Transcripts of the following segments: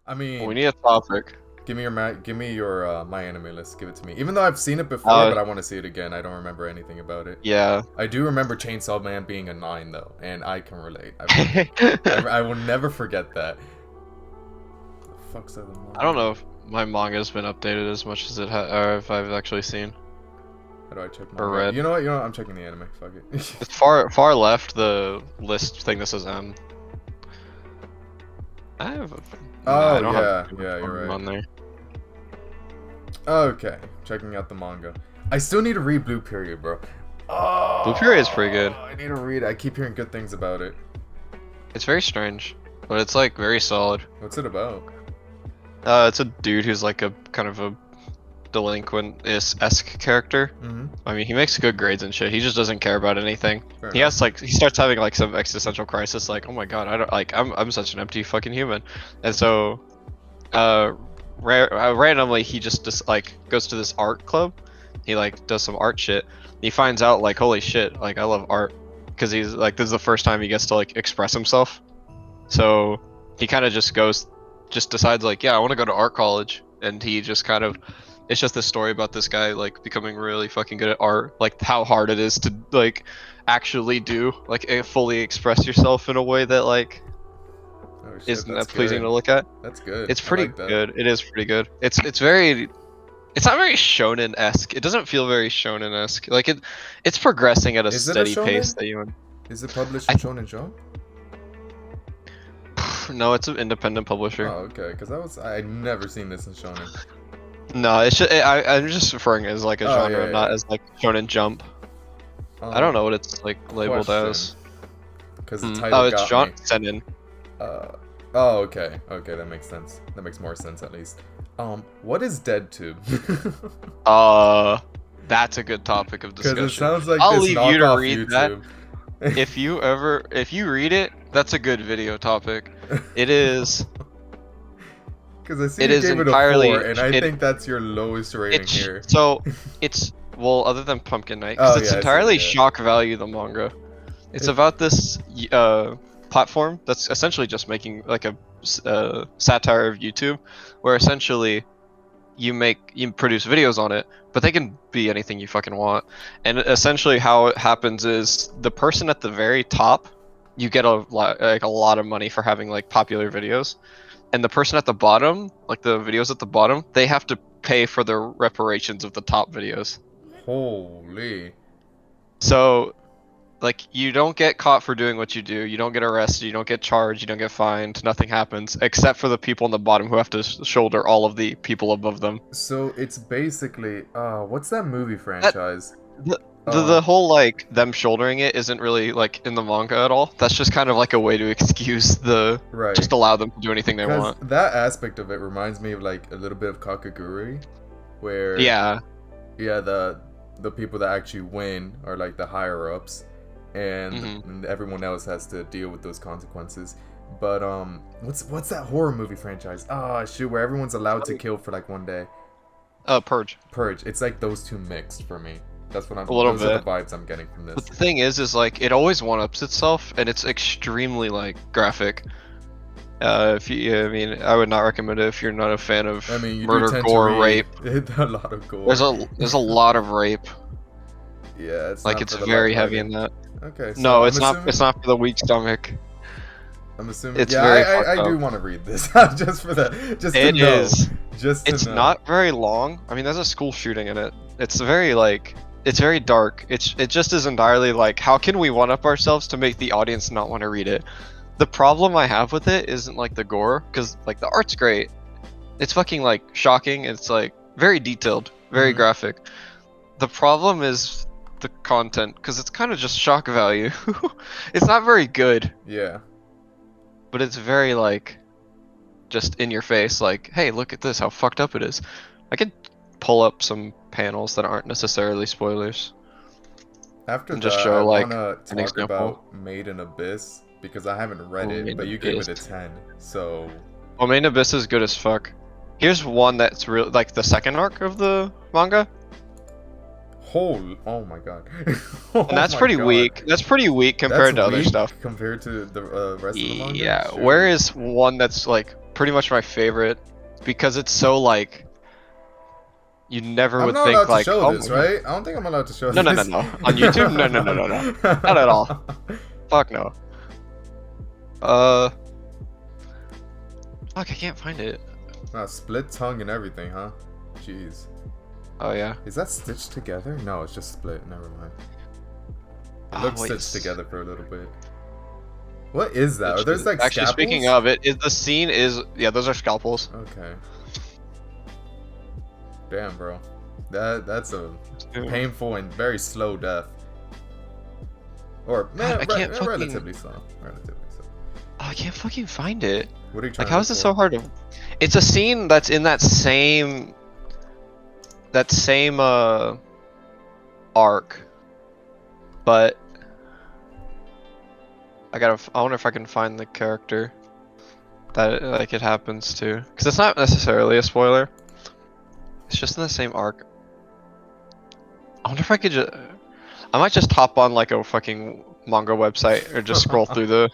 I We mean, need a topic. give me your My Anime list. Give it to me. Even though I've seen it before, Uh, but I want to see it again. I don't remember anything about it. yeah. I do remember Chainsaw Man being a 9 though, and I can relate. I will never forget that. The fuck's that? I don't know if my manga's been updated as much as or if I've actually seen How do I check or manga? read. You know what? I'm checking the anime. Fuck it. It's far left, the list thing that says M. I have. Oh I don't yeah, have yeah, you're right. on there. Okay, checking out the manga. I still need to read Blue Period, bro. Oh, Blue Period is pretty good. I need to read it. I keep hearing good things about it. It's very strange, but it's like very solid. What's it about? It's a dude who's like a kind of a delinquent-esque character. Mm-hmm. I mean, he makes good grades and shit. He just doesn't care about anything. Fair He enough. has like he starts having like some existential crisis, like, oh my god, I don't like I'm such an empty fucking human, and so, randomly he just like goes to this art club. He like does some art shit. He finds out like, holy shit, like I love art, because he's like this is the first time he gets to like express himself. So he kind of just decides like, yeah, I want to go to art college, and he just kind of. It's just this story about this guy like becoming really fucking good at art, like how hard it is to like actually do like fully express yourself in a way that like Oh shit, isn't that's that pleasing good. to look at. That's good. It's I pretty like that. good. It is pretty good. It's not very shonen-esque. It doesn't feel very shonen-esque. Like it's progressing at a Is it a steady pace shonen? that you. Is it published in Shonen Jump? No, it's an independent publisher. Oh, okay. Because I'd never seen this in Shonen. No, it's just, I'm just referring as like a Oh, genre, yeah, not yeah. as like Shonen Jump. I don't know what it's like labeled as. Because the title Oh, it's got John me. Senin. Oh, okay. Okay, that makes sense. That makes more sense at least. What is DeadTube? That's a good topic of Because discussion. it sounds like I'll this leave you to knockoff read that. YouTube. If you read it, that's a good video topic. It is. Because I see It you is gave it a entirely- 4, and I think that's your lowest rating It's here. so. It's well, other than Pumpkin Night, because Oh, it's yeah, I see, entirely yeah. shock value. The manga. It's about this platform that's essentially just making like a satire of YouTube, where essentially you produce videos on it, but they can be anything you fucking want. And essentially how it happens is the person at the very top, you get a lot of money for having like popular videos, and the person at the bottom, like the videos at the bottom, they have to pay for the reparations of the top videos. Holy. So like you don't get caught for doing what you do, you don't get arrested, you don't get charged, you don't get fined, nothing happens except for the people on the bottom who have to shoulder all of the people above them. So it's basically, what's that movie franchise? The whole like them shouldering it isn't really like in the manga at all. That's just kind of like a way to excuse the Right. just allow them to do anything they 'Cause want. that aspect of it reminds me of like a little bit of Kakaguri, where Yeah. the people that actually win are like the higher ups, and, Mm-hmm. and everyone else has to deal with those consequences. But what's that horror movie franchise? Ah, shoot, where everyone's allowed to kill for like one day. Purge. Purge. It's like those two mixed for me. That's what I'm. A little those are the bit. vibes I'm getting from But this. the thing is like it always one-ups itself, and it's extremely like graphic. If you, I mean, I would not recommend it if you're not a fan of I mean, you murder, do tend gore, to rape. read a lot of gore. There's a lot of rape. Yeah, it's Like not it's for the very light heavy in minded. that. Okay. So No, I'm it's not. assuming- It's not for the weak stomach. I'm assuming. It's yeah, very I fucked do up. want to read this just for that. Just to It know. is. Just to It's know. not very long. I mean, there's a school shooting in it. It's very like. It's very dark. It just is entirely like, how can we one up ourselves to make the audience not want to read it? The problem I have with it isn't like the gore, because like the art's great. It's fucking like shocking. It's like very detailed, very Mhm. graphic. The problem is the content, because it's kind of just shock value. It's not very good, Yeah. but it's very like just in your face, like, hey, look at this, how fucked up it is. I could pull up some panels that aren't necessarily spoilers. After And that, just show, I like, wanna an talk example. about Made in Abyss because I haven't read Oh, it, Made but in you gave it a Abyss. 10. So Well, Main Abyss is good as fuck. Here's one that's real, like the second arc of the manga, oh my god. Oh and that's my pretty God. weak. That's pretty weak compared That's to other weak stuff. compared to the rest of the manga. Yeah. Shoot. Where is one that's like pretty much my favorite because it's so like you never I'm would not think allowed to like, show oh this, my God. right? I don't think I'm allowed to show No, no, no, this. no. On YouTube? No, no, no, no, no. Not at all. Fuck no. Fuck, I can't find it. Split tongue and everything, huh? Jeez. Oh yeah. Is that stitched together? No, it's just split. Never mind. It Oh, looks wait, stitched together for a little bit. What is that? Are there's like actually scalpels? speaking of it, is the scene is yeah, those are scalpels. Okay. Damn, bro. That's a Dude. painful and very slow death. Or man, I can't fucking- relatively slow. Relatively slow. Oh, I can't fucking find it. What are you trying Like, to how look is this for? so hard to? It's a scene that's in that same arc, but I wonder if I can find the character that like it happens to, because it's not necessarily a spoiler. It's just in the same arc. I wonder if I could just. I might just hop on like a fucking manga website or just scroll through the.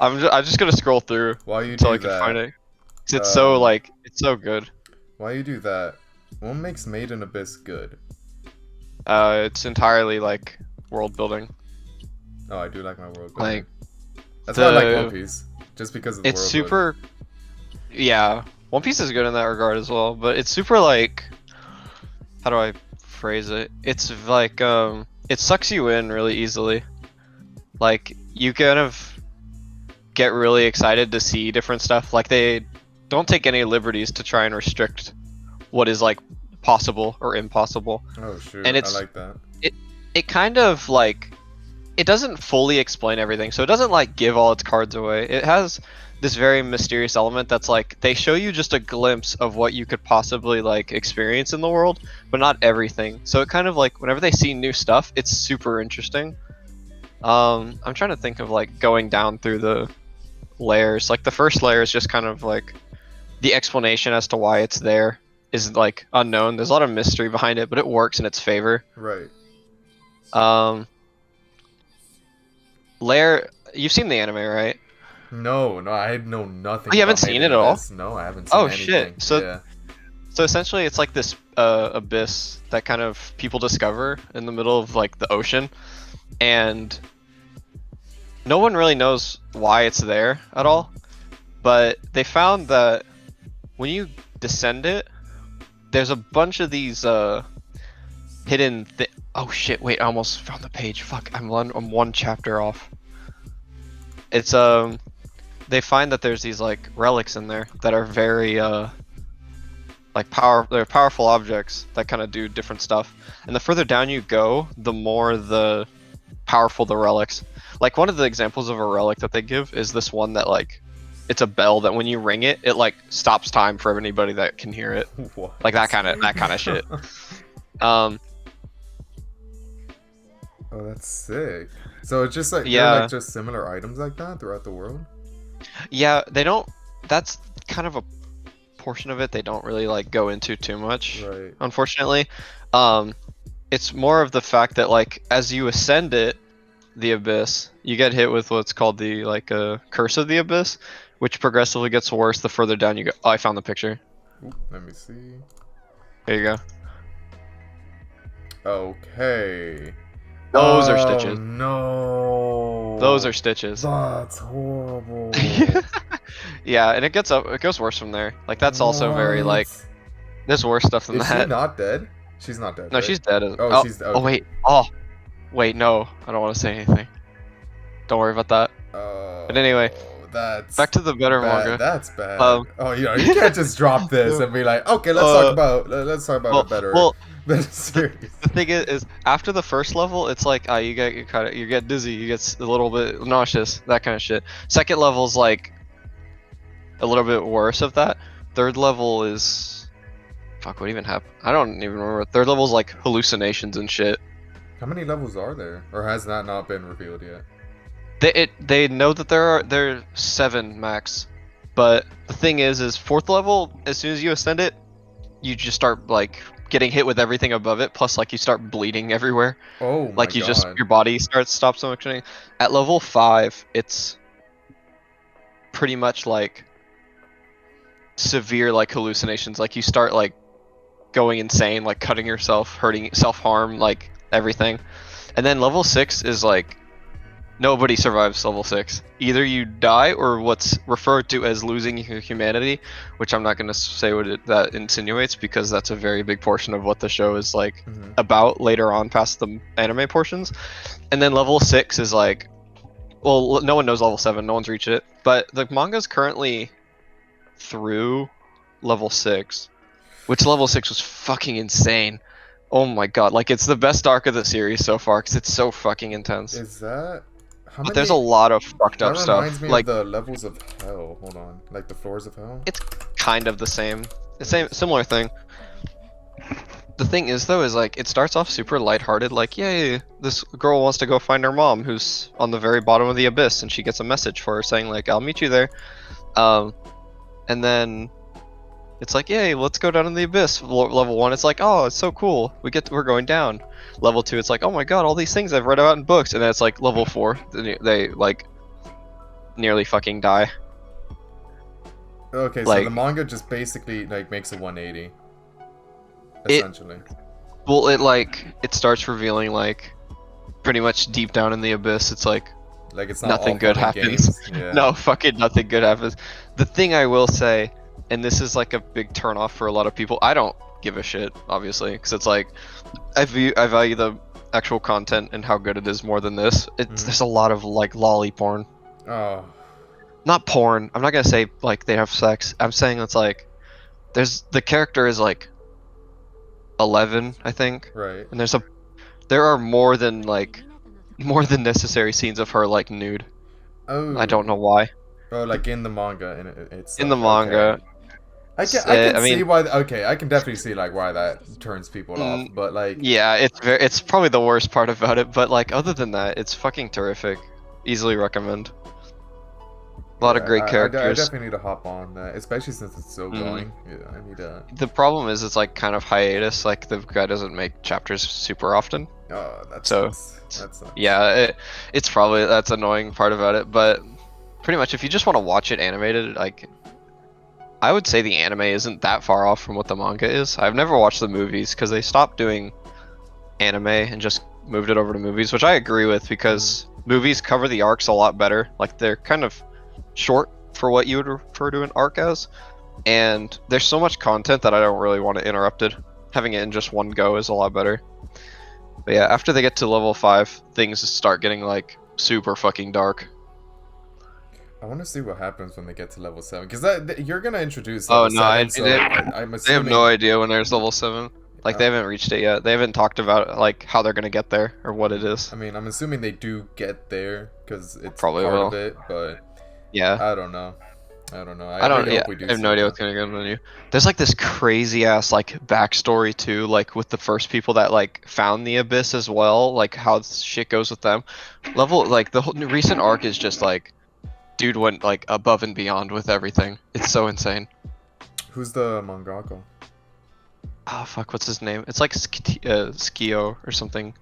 I'm just gonna scroll through While you until do I can that, find it. 'Cause it's so like it's so good. while you do that, what makes Made in Abyss good? It's entirely like world building. Oh, I do like my world building. Like That's why I like the- One Piece, just because of the it's world super. Yeah, One Piece is good in that regard as well, but it's super like. How do I phrase it? It's like it sucks you in really easily. Like you kind of get really excited to see different stuff. Like they don't take any liberties to try and restrict what is like possible or impossible. building. Oh shoot, And it's- I like that. It kind of like it doesn't fully explain everything, so it doesn't like give all its cards away. It has this very mysterious element that's like they show you just a glimpse of what you could possibly like experience in the world, but not everything. So it kind of like whenever they see new stuff, it's super interesting. I'm trying to think of like going down through the layers. Like the first layer is just kind of like the explanation as to why it's there is like unknown. There's a lot of mystery behind it, but it works in its favor. Right. Layer, you've seen the anime, right? No, I know nothing. Oh, you haven't about seen Made in it at all? Abyss. No, I haven't seen Oh, anything. shit. So- yeah. So essentially, it's like this abyss that kind of people discover in the middle of like the ocean, and no one really knows why it's there at all. But they found that when you descend it, there's a bunch of these hidden. Oh shit! Wait, I almost found the page. Fuck! I'm one chapter off. It's they find that there's these like relics in there that are very like they're powerful objects that kind of do different stuff. And the further down you go, the more the powerful the relics. Like one of the examples of a relic that they give is this one that like it's a bell that when you ring it, it like stops time for anybody that can hear it. What? Like that kind of shit. Oh, that's sick. So it's just like Yeah. they're like just similar items like that throughout the world. Yeah, they don't. That's kind of a portion of it they don't really like go into too much. Right. Unfortunately, it's more of the fact that like as you ascend it, the abyss, you get hit with what's called the like curse of the abyss, which progressively gets worse the further down you go. Oh, I found the picture. Oop, let me see. There you go. Okay. Those are Oh, stitches. No. Those are stitches. That's horrible. Yeah, and it goes worse from there. Like that's also very like What? there's worse stuff than Is she that. not dead? She's not dead. No, right? she's dead. Oh, she's. Oh wait. Oh, wait. No, I don't want to say anything. Don't worry about that. But anyway, that's back to the better bad. manga. That's bad. Um, you can't just drop this and be like, okay, let's talk about a better series. The thing is after the first level, it's like you get dizzy, you get a little bit nauseous, that kind of shit. Second level's like a little bit worse of that. Third level is fuck. What even happened? I don't even remember. Third level's like hallucinations and shit. How many levels are there, or has that not been revealed yet? They know that there are 7 max, but the thing is fourth level, as soon as you ascend it, you just start like getting hit with everything above it. Plus, like you start bleeding everywhere. Oh my Like you just God. your body stops functioning. At level 5, it's pretty much like severe like hallucinations. Like you start like going insane, like cutting yourself, hurting, self-harm, like everything. And then level 6 is like nobody survives level 6. Either you die or what's referred to as losing your humanity, which I'm not going to say what that insinuates because that's a very big portion of what the show is like about later on past the anime portions. And then level 6 is like, well, no one knows level 7, no one's reached it, but the manga's currently through level 6, which level 6 was fucking insane. Oh my god, like it's the best arc of the series so far because it's so fucking intense. Is that? How But many? there's a lot of fucked up That stuff. reminds me Like of the levels of hell. Hold on, like the floors of hell. it's kind of the same, similar thing. The thing is though, is like it starts off super lighthearted, like yay, this girl wants to go find her mom who's on the very bottom of the abyss, and she gets a message for her saying like I'll meet you there, and then it's like yay, let's go down in the abyss. Level 1, it's like oh, it's so cool, we're going down. Level 2, it's like oh my god, all these things I've read about in books, and then it's like level 4, they like nearly fucking die. Okay, so Like- the manga just basically like makes a 180. It- Essentially. Well, it starts revealing like pretty much deep down in the abyss, it's like Like it's not nothing all good fun and happens. games. Yeah. no fucking nothing good happens. The thing I will say, and this is like a big turnoff for a lot of people, I don't give a shit obviously because it's like I value the actual content and how good it is more than this. There's a lot of like lolly porn. Oh. Not porn, I'm not gonna say like they have sex, I'm saying it's like the character is like 11 I think, Right. and there are more than necessary scenes of her like nude. Oh. I don't know why. Oh, like in the manga, it's In the manga, I can I see mean- why. Okay, I can definitely see like why that turns people off. But like, yeah, it's probably the worst part about it, but like other than that, it's fucking terrific. Easily recommend. A lot of great I characters. definitely need to hop on that, especially since it's still going. Yeah, I need to. The problem is it's like kind of hiatus. Like the guy doesn't make chapters super often. Oh, that's So, that's Yeah, it's probably that's annoying part about it. But pretty much, if you just want to watch it animated, like I would say the anime isn't that far off from what the manga is. I've never watched the movies because they stopped doing anime and just moved it over to movies, which I agree with because movies cover the arcs a lot better. Like they're kind of short for what you would refer to an arc as, and there's so much content that I don't really want it interrupted. Having it in just one go is a lot better. But yeah, after they get to level 5, things start getting like super fucking dark. I want to see what happens when they get to level 7, because you're gonna introduce. Oh, Level no, 7, so I'm They assuming. have no idea when there's level 7. Like they Oh. haven't reached it yet. They haven't talked about like how they're gonna get there or what it is. I mean, I'm assuming they do get there because it's Probably part will. of it, but Yeah. I don't know. I don't know. I don't. really Yeah, hope we do I have see no idea that. what's gonna go on you. There's like this crazy ass like backstory too, like with the first people that like found the abyss as well, like how shit goes with them. Like the whole recent arc is just like, dude went like above and beyond with everything. It's so insane. Who's the mangaka? Oh fuck, what's his name? It's like Skio or something.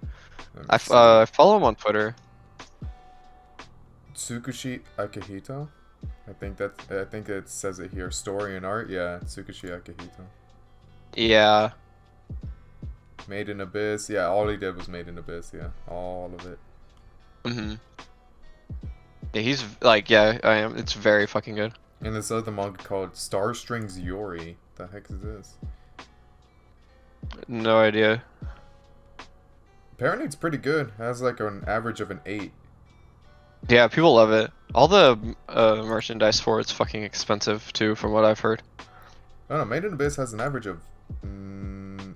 Let me I see. follow him on Twitter. Tsukushi Akihito. I think it says it here. Story and art. Yeah, Tsukushi Akihito. Yeah. Made in Abyss. Yeah, all he did was Made in Abyss. Yeah, all of it. Mhm. Yeah, he's like I am. It's very fucking good. And this other manga called Star Strings Yori. The heck is this? No idea. Apparently it's pretty good. It has like an average of an 8. Yeah, people love it. All the merchandise for it's fucking expensive too, from what I've heard. I don't know. Made in Abyss has an average of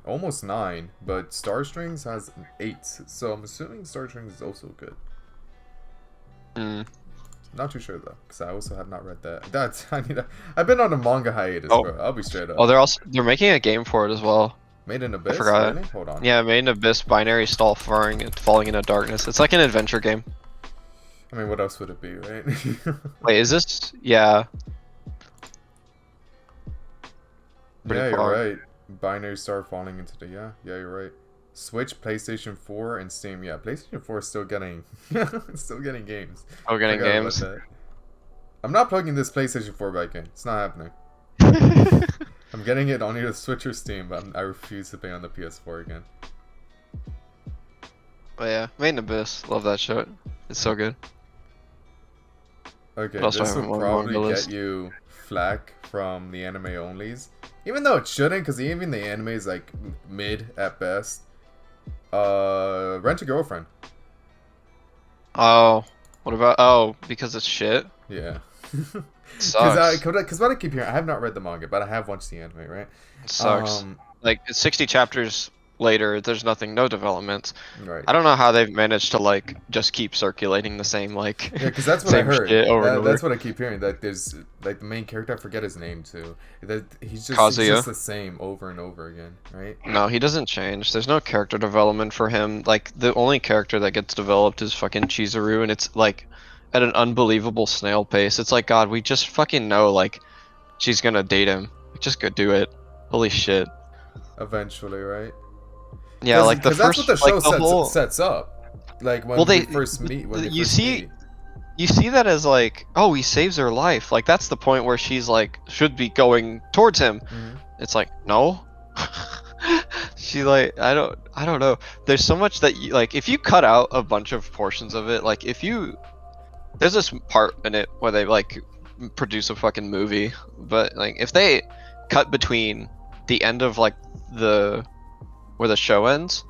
almost 9, but Star Strings has an 8. So I'm assuming Star Strings is also good. Mm. Not too sure though, because I also have not read that. I've been on a manga hiatus, Oh. bro. I'll be straight up. Oh, they're making a game for it as well. Made in Abyss. forgot. Really? Hold on. Yeah, Made in Abyss, binary stall falling into darkness. It's like an adventure game. I mean, what else would it be, right? Wait, is this? Yeah. Pretty Yeah, far. you're right. Binary Star falling into the yeah, you're right. Switch, PlayStation 4, and Steam. Yeah, PlayStation 4 is still getting still getting games. Oh, getting Forgot about games. that. I'm not plugging this PlayStation 4 back in. It's not happening. I'm getting it on either Switch or Steam, but I refuse to pay on the PS4 again. But yeah, Made in Abyss. Love that show. It's so good. Okay, What else do I this have would on probably the get list? you flack from the anime onlys. Even though it shouldn't, because even the anime is like mid at best. Rent a Girlfriend. Oh, what about? Oh, because it's shit. Yeah. Sucks. Because what I keep hearing, I have not read the manga, but I have watched the anime, right? It sucks. Like it's 60 chapters later, there's nothing, no development. Right. I don't know how they've managed to like just keep circulating the same like Yeah, because that's what I same heard. shit over and over. That's what I keep hearing. That there's like the main character, I forget his name too. That he's Kazuya. just the same over and over again, right? No, he doesn't change. There's no character development for him. Like the only character that gets developed is fucking Chizuru, and it's like at an unbelievable snail pace. It's like, God, we just fucking know like she's gonna date him. Just go do it. Holy shit. Eventually, right? Yeah, like the that's first, what the show like, the whole, sets up. Like when Well, they they- first meet. When they you first see- meet. you see that as like, oh, he saves her life. Like that's the point where she's like should be going towards him. Mhm. It's like, no. She like I don't know. There's so much that you like if you cut out a bunch of portions of it, like if you there's this part in it where they like produce a fucking movie, but like if they cut between the end of like the where the show ends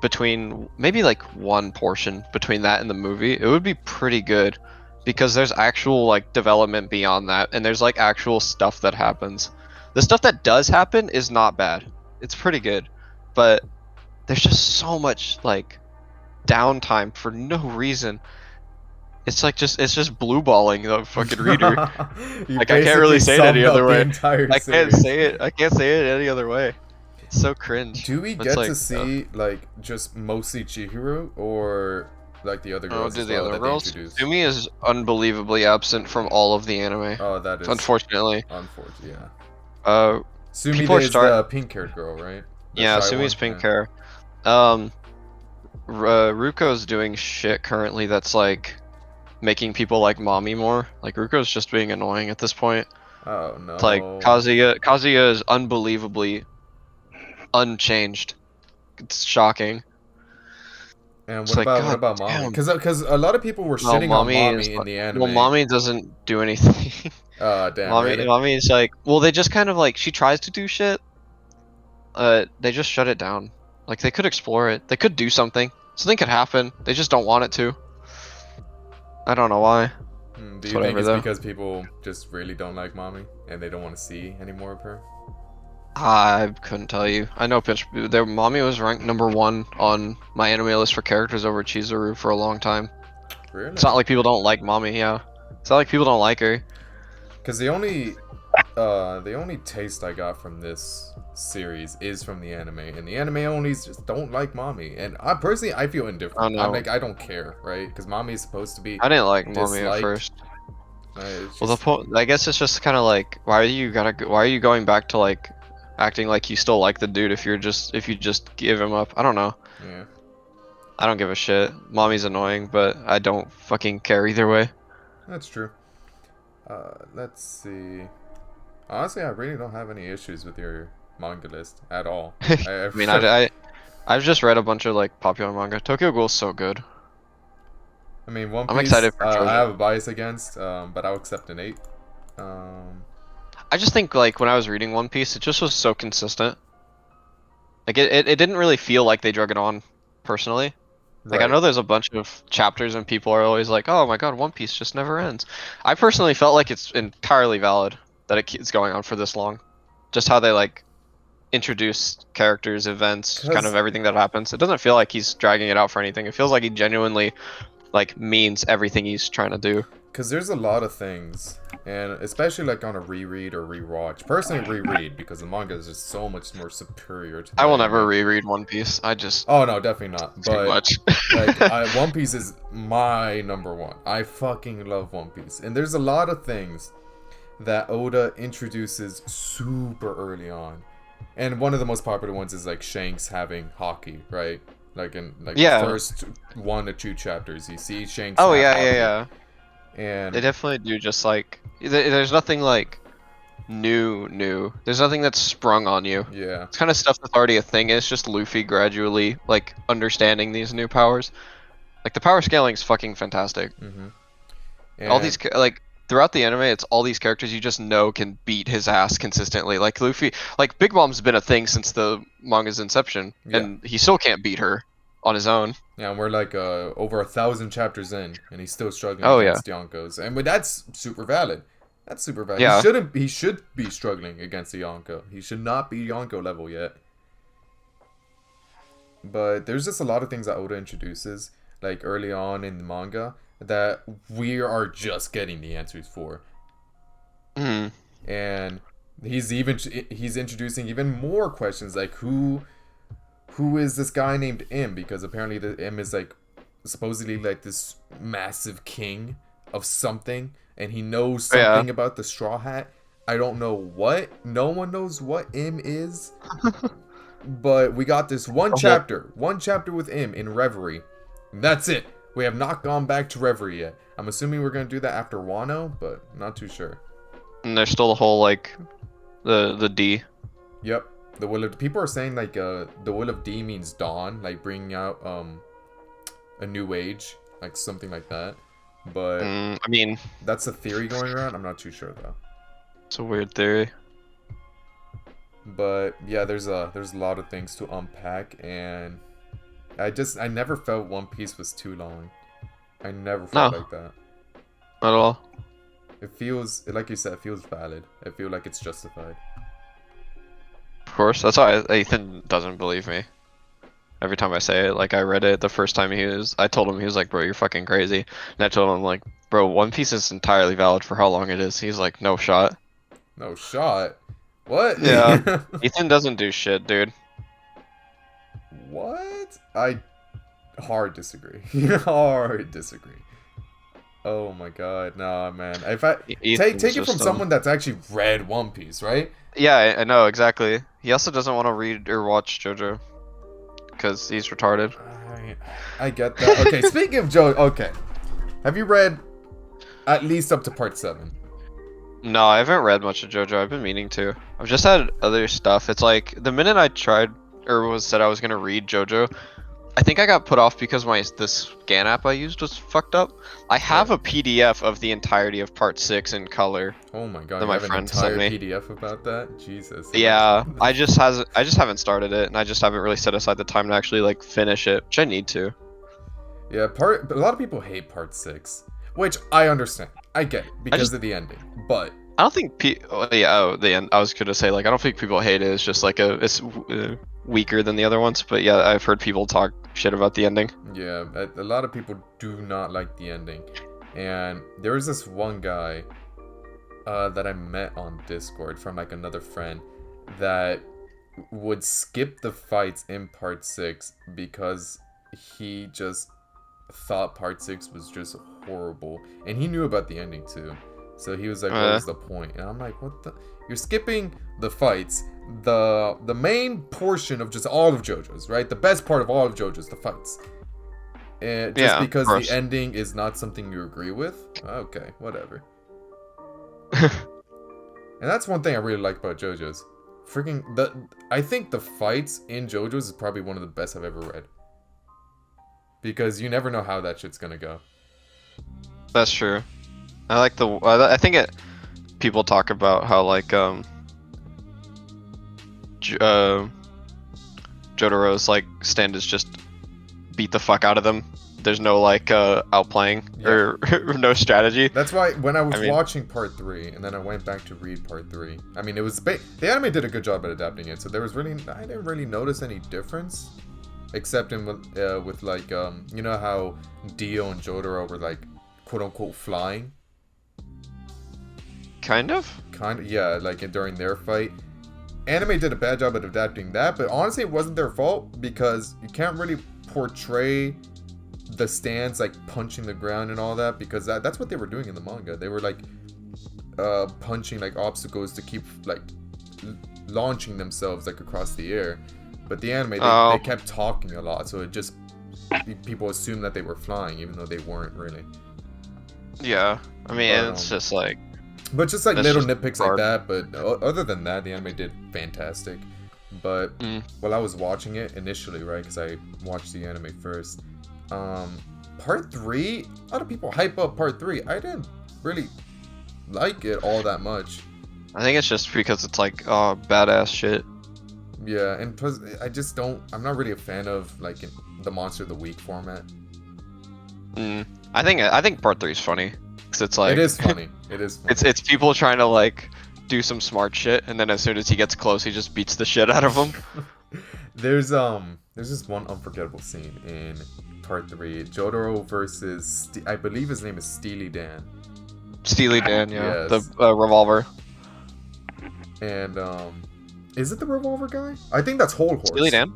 between maybe like one portion between that and the movie, it would be pretty good because there's actual like development beyond that and there's like actual stuff that happens. The stuff that does happen is not bad. It's pretty good. But there's just so much like downtime for no reason. It's like it's just blue balling the fucking reader. You Like, I can't really basically say it any summed other up the way. entire I can't series. say it. I can't say it any other way. It's so cringe. Do we It's get like, to see like just mostly Chihiro or like the other Oh, girls do as the well other that they girls? introduced? Sumi is unbelievably absent from all of the anime. Oh, that is Unfortunately. unfortunate. Yeah. People Sumide are is the pink-haired girl, right? The Yeah, shy Sumi's one? pink Yeah. hair. Ruko's doing shit currently that's like making people like mommy more. Like Ruko's just being annoying at this point. Oh no. It's like Kazuya is unbelievably unchanged. It's shocking. And It's what like, about God what about Mommy? damn. Because a lot of people were shitting on Mommy Mommy is in the anime. Well, mommy doesn't do anything. Damn. mommy, really? mommy's like, well, they just kind of like she tries to do shit. They just shut it down. Like they could explore it. They could do something. Something could happen. They just don't want it to. I don't know why. Do It's you think whatever, it's though. because people just really don't like Mommy and they don't want to see any more of her? I couldn't tell you. I know their mommy was ranked #1 on my anime list for characters over Chizuru for a long time. Really? It's not like people don't like mommy, yeah. It's not like people don't like her. Because the only taste I got from this series is from the anime, and the anime onlys just don't like Mommy. And I personally, I feel indifferent. Oh, no. I'm like, I don't care, right? Because Mommy is supposed to be. I didn't like mommy at Disliked. first. It's Well, the just- point, I guess it's just kind of like, why are you going back to like acting like you still like the dude if you just give him up? I don't know. yeah. I don't give a shit. Mommy's annoying, but I don't fucking care either way. That's true. Let's see. Honestly, I really don't have any issues with your manga list at all. I mean, I've just read a bunch of like popular manga. Tokyo Ghoul's so good. I mean, One Piece. I'm excited for Trojan. I have a bias against, but I'll accept an 8. I just think like when I was reading One Piece, it just was so consistent. Like it didn't really feel like they drug it on, personally. Like I right. know there's a bunch of chapters and people are always like, "Oh my God, One Piece just never ends." I personally felt like it's entirely valid that it's going on for this long. Just how they like introduce characters, events, kind 'Cause- of everything that happens. It doesn't feel like he's dragging it out for anything. It feels like he genuinely like means everything he's trying to do. Because there's a lot of things, and especially like on a reread or rewatch. Personally, reread because the manga is just so much more superior to. I the will never anime. reread One Piece. I just Oh no, definitely not. too But much. like, One Piece is my #1. I fucking love One Piece, and there's a lot of things that Oda introduces super early on, and one of the most popular ones is like Shanks having hockey, right? Like in like Yeah. the first 1 to 2 chapters, you see Shanks. Oh have yeah, hockey, yeah, yeah. And They definitely do. Just like there's nothing like new. There's nothing that's sprung on you. Yeah. It's kind of stuff that's already a thing. And it's just Luffy gradually like understanding these new powers. Like the power scaling is fucking fantastic. Mm-hmm. All these like throughout the anime, it's all these characters you just know can beat his ass consistently. Like Luffy, like Big Mom's been a thing since the manga's inception, and he still can't beat her on his own. Yeah, and we're like over 1,000 chapters in, and he's still struggling Oh, against Yonkos, and but that's super valid. That's super valid. Yeah. He should be struggling against the Yonko. He should not be Yonko level yet. But there's just a lot of things that Oda introduces, like early on in the manga, that we are just getting the answers for. Mm. And he's introducing even more questions, like who is this guy named Im, because apparently the Im is like supposedly like this massive king of something, and he knows something about the Straw Hat. I don't know what. No one knows what Im is. But we got this one chapter with Im in Reverie. And that's it. We have not gone back to Reverie yet. I'm assuming we're gonna do that after Wano, but not too sure. And there's still the whole like the D. Yep. The will of people are saying like the will of D means dawn, like bringing out a new age, like something like that. But I mean, that's a theory going around. I'm not too sure though. It's a weird theory. But yeah, there's a lot of things to unpack, and I never felt One Piece was too long. I never felt like that. Not at all. It feels, like you said, it feels valid. I feel like it's justified. Of course, that's why Ethan doesn't believe me. Every time I say it, like I read it the first time I told him, he was like, bro, you're fucking crazy. And I told him, like, bro, One Piece is entirely valid for how long it is. He's like, no shot. No shot? What? Yeah. Ethan doesn't do shit, dude. What? I hard disagree. Hard disagree. Oh my god, nah, man. If I take it from someone that's actually read One Piece, right? Yeah, I know exactly. He also doesn't want to read or watch JoJo because he's retarded. I get that. Okay, speaking of JoJo, okay, have you read at least up to part 7? No, I haven't read much of JoJo. I've been meaning to. I've just had other stuff. It's like the minute I tried or said I was gonna read JoJo, I think I got put off because the scan app I used was fucked up. I have a PDF of the entirety of part 6 in color. Oh my god! That my friend sent me. PDF about that? Jesus. Yeah, I just haven't started it, and I just haven't really set aside the time to actually like finish it, which I need to. Yeah, a lot of people hate part 6, which I understand. I get it because of the ending, but I don't think the end. I was gonna say like I don't think people hate it. It's just like it's weaker than the other ones. But yeah, I've heard people talk shit about the ending. Yeah, a lot of people do not like the ending, and there was this one guy that I met on Discord from like another friend that would skip the fights in part 6 because he just thought part 6 was just horrible, and he knew about the ending too. So he was like, what was the point? And I'm like, what the? You're skipping the fights, the main portion of just all of JoJo's, right? The best part of all of JoJo's, the fights. And just because the ending is not something you agree with? Okay, whatever. And that's one thing I really like about JoJo's. I think the fights in JoJo's is probably one of the best I've ever read. Because you never know how that shit's gonna go. That's true. I think people talk about how like Jotaro's like stand is just beat the fuck out of them. There's no like outplaying or no strategy. That's why when I was watching part 3 and then I went back to read part 3. I mean, it was the anime did a good job at adapting it, so I didn't really notice any difference, except in with like you know how Dio and Jotaro were like quote unquote flying. Kind of, yeah, like during their fight. Anime did a bad job at adapting that, but honestly, it wasn't their fault because you can't really portray the stands like punching the ground and all that, because that's what they were doing in the manga. They were like punching like obstacles to keep like launching themselves like across the air. But the anime, they kept talking a lot, so it just people assumed that they were flying, even though they weren't really. Yeah, I mean, it's just like. But just like That's little just nitpicks like hard. that. But other than that, the anime did fantastic. But while I was watching it initially, right, because I watched the anime first, part 3, a lot of people hype up part 3. I didn't really like it all that much. I think it's just because it's like, oh, badass shit. Yeah, and plus, I just don't. I'm not really a fan of like the Monster of the Week format. I think part 3 is funny, because it's like It is funny. It is funny. it's people trying to like do some smart shit, and then as soon as he gets close, he just beats the shit out of him. There's this one unforgettable scene in part 3. Jotaro versus I believe his name is Steely Dan. Steely Dan, yeah, Yes. the revolver. And is it the revolver guy? I think that's Whole Horse. Steely Dan.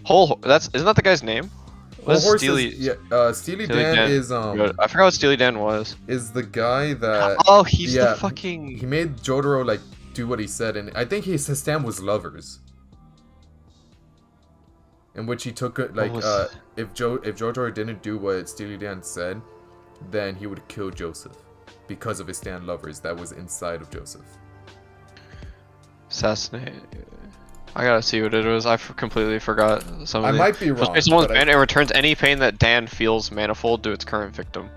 Isn't that the guy's name? Whole What's Horse Steely? is, yeah. Steely Dan is I forgot what Steely Dan was. is the guy that Oh, he's yeah, the fucking. he made Jotaro like do what he said, and I think his stand was lovers. In which he took it like if Jotaro didn't do what Steely Dan said, then he would kill Joseph because of his stand lovers that was inside of Joseph. Assassinate. I gotta see what it was. Completely forgot some of I the. might be wrong. Someone's but ban, it returns any pain that Dan feels manifold to its current victim.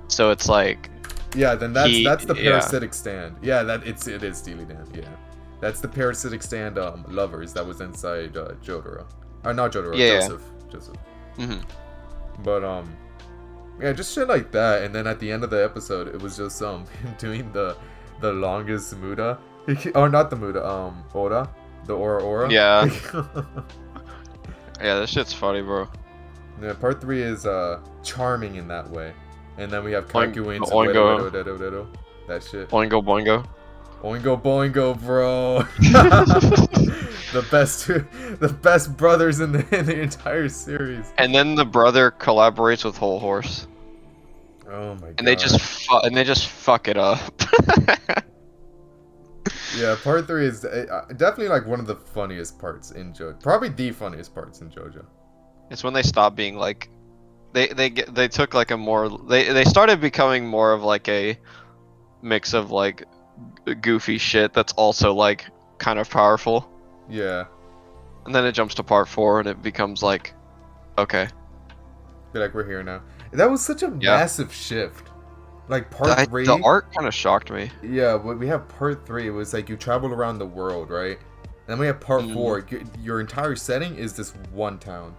So it's like. yeah, then that's the yeah. parasitic stand. Yeah, it is Steely Dan. Yeah, that's the parasitic stand. Lovers that was inside Jotaro. Or not Jotaro. Yeah, Joseph. Mhm. But yeah, just shit like that. And then at the end of the episode, it was just him doing the longest muda. Or not the muda, Ora. The Ora. Yeah. Yeah, this shit's funny, bro. Yeah, part 3 is charming in that way. And then we have Oink- Kakuin's Oingo. that shit. Boingo boingo. Oingo boingo, bro. the best brothers in the entire series. And then the brother collaborates with Whole Horse, Oh my god. and they just fuck it up. Yeah, part 3 is definitely like one of the funniest parts in JoJo. Probably the funniest parts in JoJo. It's when they stop being like, they took like a more they started becoming more of like a mix of like goofy shit that's also like kind of powerful. Yeah. And then it jumps to part 4 and it becomes like, okay. Be like, we're here now. That was such a massive shift. Like part 3. The art kind of shocked me. Yeah, we have part 3. It was like you travel around the world, right? And then we have part 4. Your entire setting is this one town.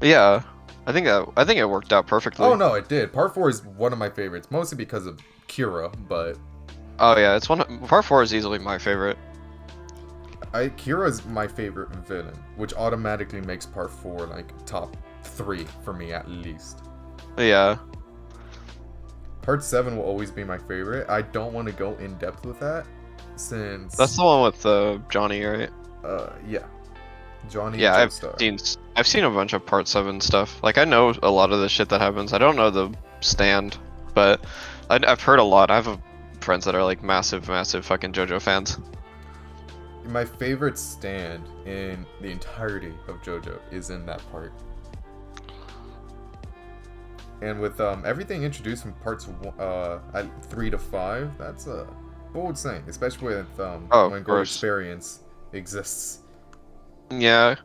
Yeah, I think it worked out perfectly. Oh no, it did. Part 4 is one of my favorites, mostly because of Kira, but oh yeah, part 4 is easily my favorite. Kira is my favorite villain, which automatically makes part 4 like top 3 for me at least. Yeah. Part 7 will always be my favorite. I don't want to go in depth with that, since That's the one with Johnny, right? Yeah, Johnny. Yeah, and Joestar. I've seen a bunch of part 7 stuff. Like I know a lot of the shit that happens. I don't know the stand, but I've heard a lot. I have friends that are like massive fucking JoJo fans. My favorite stand in the entirety of JoJo is in that part. And with everything introduced from parts 3 to 5, that's a bold saying, especially with when Gold Experience exists. Yeah.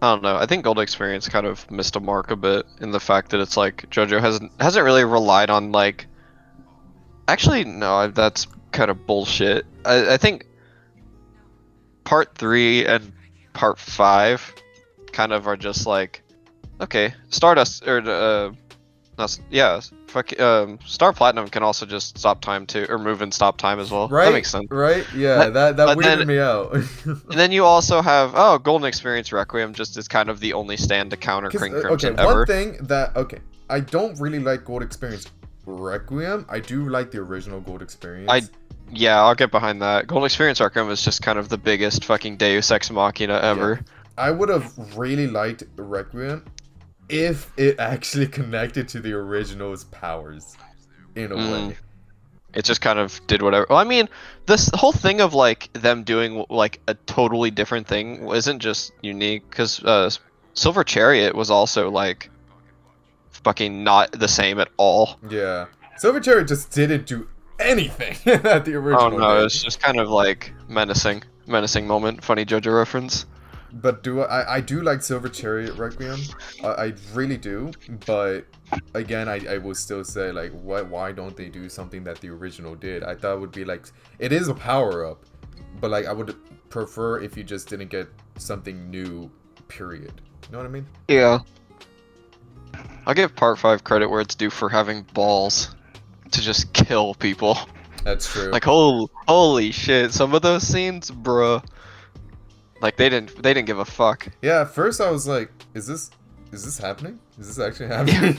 I don't know. I think Gold Experience kind of missed a mark a bit in the fact that it's like JoJo hasn't really relied on like. Actually, no, that's kind of bullshit. I think part 3 and part 5 kind of are just like, okay, Stardust or Star Platinum can also just stop time too, or move and stop time as well. Right, that makes sense. Right? Yeah, that weirded me out. And then you also have Golden Experience Requiem just is kind of the only stand to counter King Crimson okay, ever. one thing that I don't really like Gold Experience Requiem. I do like the original Gold Experience. Yeah, I'll get behind that. Golden Experience Requiem is just kind of the biggest fucking Deus Ex Machina ever. Yeah. I would have really liked Requiem if it actually connected to the original's powers in a way. It just kind of did whatever. Well, I mean, this whole thing of like them doing like a totally different thing isn't just unique, because Silver Chariot was also like fucking not the same at all. Yeah. Silver Cherry just didn't do anything that the original Oh no, did. it's just kind of like menacing moment. Funny JoJo reference. But I do like Silver Chariot Requiem. I really do. But again, I will still say like, why don't they do something that the original did? I thought it would be like, it is a power up, but like I would prefer if you just didn't get something new. Period. You know what I mean? Yeah. I'll give Part 5 credit where it's due for having balls to just kill people. That's true. Like holy shit, some of those scenes, bruh. Like they didn't give a fuck. Yeah, at first I was like, is this happening? Is this actually happening?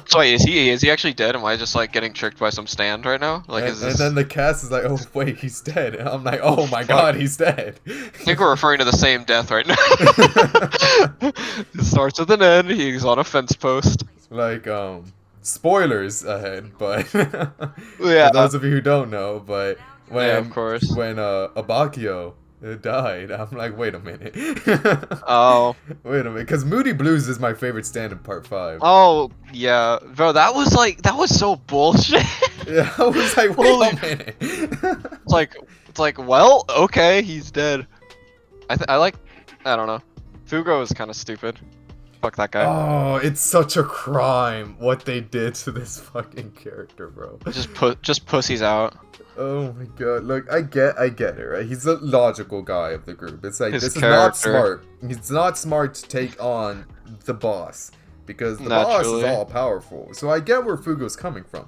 So wait, is he actually dead? Am I just like getting tricked by some stand right now? Like and, is this? and then the cast is like, oh wait, he's dead. And I'm like, oh my god, he's dead. I think we're referring to the same death right now. It starts with an N. He's on a fence post. Like, spoilers ahead, but Yeah. for those of you who don't know, but when Yeah, of course. when Abakio died, I'm like, wait a minute. Oh. Wait a minute, because Moody Blues is my favorite stand in Part 5. Oh yeah, bro. That was so bullshit. Yeah, I was like, wait Holy- a minute. It's like, well, okay, he's dead. I don't know. Fugo is kind of stupid. Fuck that guy. Oh, it's such a crime what they did to this fucking character, bro. Just pussies out. Oh my god, look, I get it, right? He's the logical guy of the group. It's like, His this is not character. smart. It's not smart to take on the boss, because the boss is Naturally. all powerful. So I get where Fugo's coming from.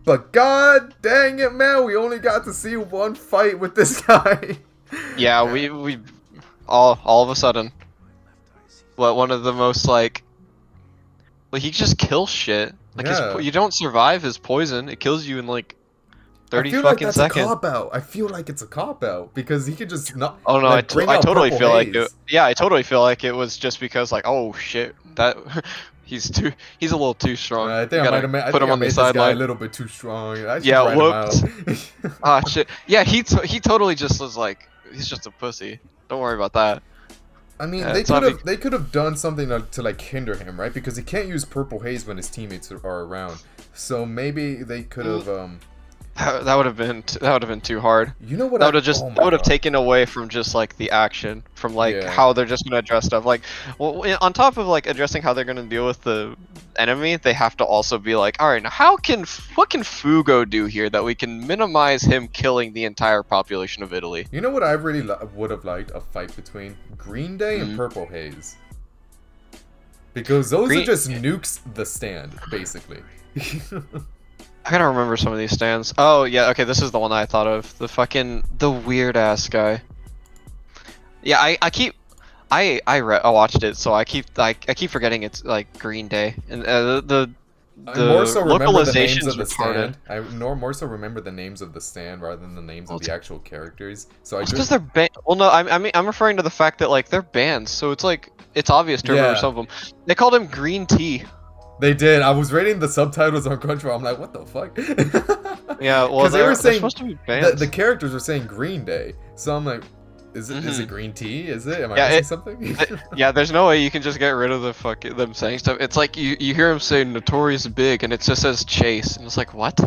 But god dang it, man, we only got to see one fight with this guy. Yeah, we all of a sudden. One of the most like he just kills shit. Like Yeah. you don't survive his poison. It kills you in like 30 I feel fucking like that's seconds. a cop-out. I feel like it's a cop-out, because he could just not... Oh no, like, bring I out totally Purple feel like Haze. it. Yeah, I totally feel like it was just because like, oh shit, that he's a little too strong. I think You I gotta might have put him on the made this guy a sideline. little bit too strong. I should Yeah, write him out. Ah shit. Yeah, he totally just was like, he's just a pussy. Don't worry about that. I mean, Yeah, they it's not could have done something to like hinder him, right? Because he can't use Purple Haze when his teammates are around. So maybe they could have That would have been too hard. you know what? That would have just oh my that would have God. taken away from just like the action, from like Yeah. how they're just gonna address stuff. Like, well, on top of like addressing how they're gonna deal with the enemy, they have to also be like, all right, now what can Fugo do here that we can minimize him killing the entire population of Italy? You know what I really would have liked a fight between Green Day and Mhm. Purple Haze. Because those Green- are just nukes the stand, basically. I gotta remember some of these stands. Oh yeah, okay, this is the one I thought of. The weird ass guy. Yeah, I watched it, so I keep forgetting it's like Green Day and the I more so remember the names localization's of the retarded. stand. I more so remember the names of the stand rather than the names of the actual characters. So I It's just because they're well, no, I mean I'm referring to the fact that like they're bands, so it's like it's obvious to remember Yeah. some of them. They called him Green Tea. they did. I was reading the subtitles on Crunchyroll. I'm like, what the fuck? Yeah, well, 'Cause they were they're saying supposed to be bands. the characters were saying Green Day. So I'm like, is it green tea? Is it? Am I Yeah, missing something? Yeah, there's no way you can just get rid of them saying stuff. It's like you hear him say Notorious Big and it just says Chase, and it's like what?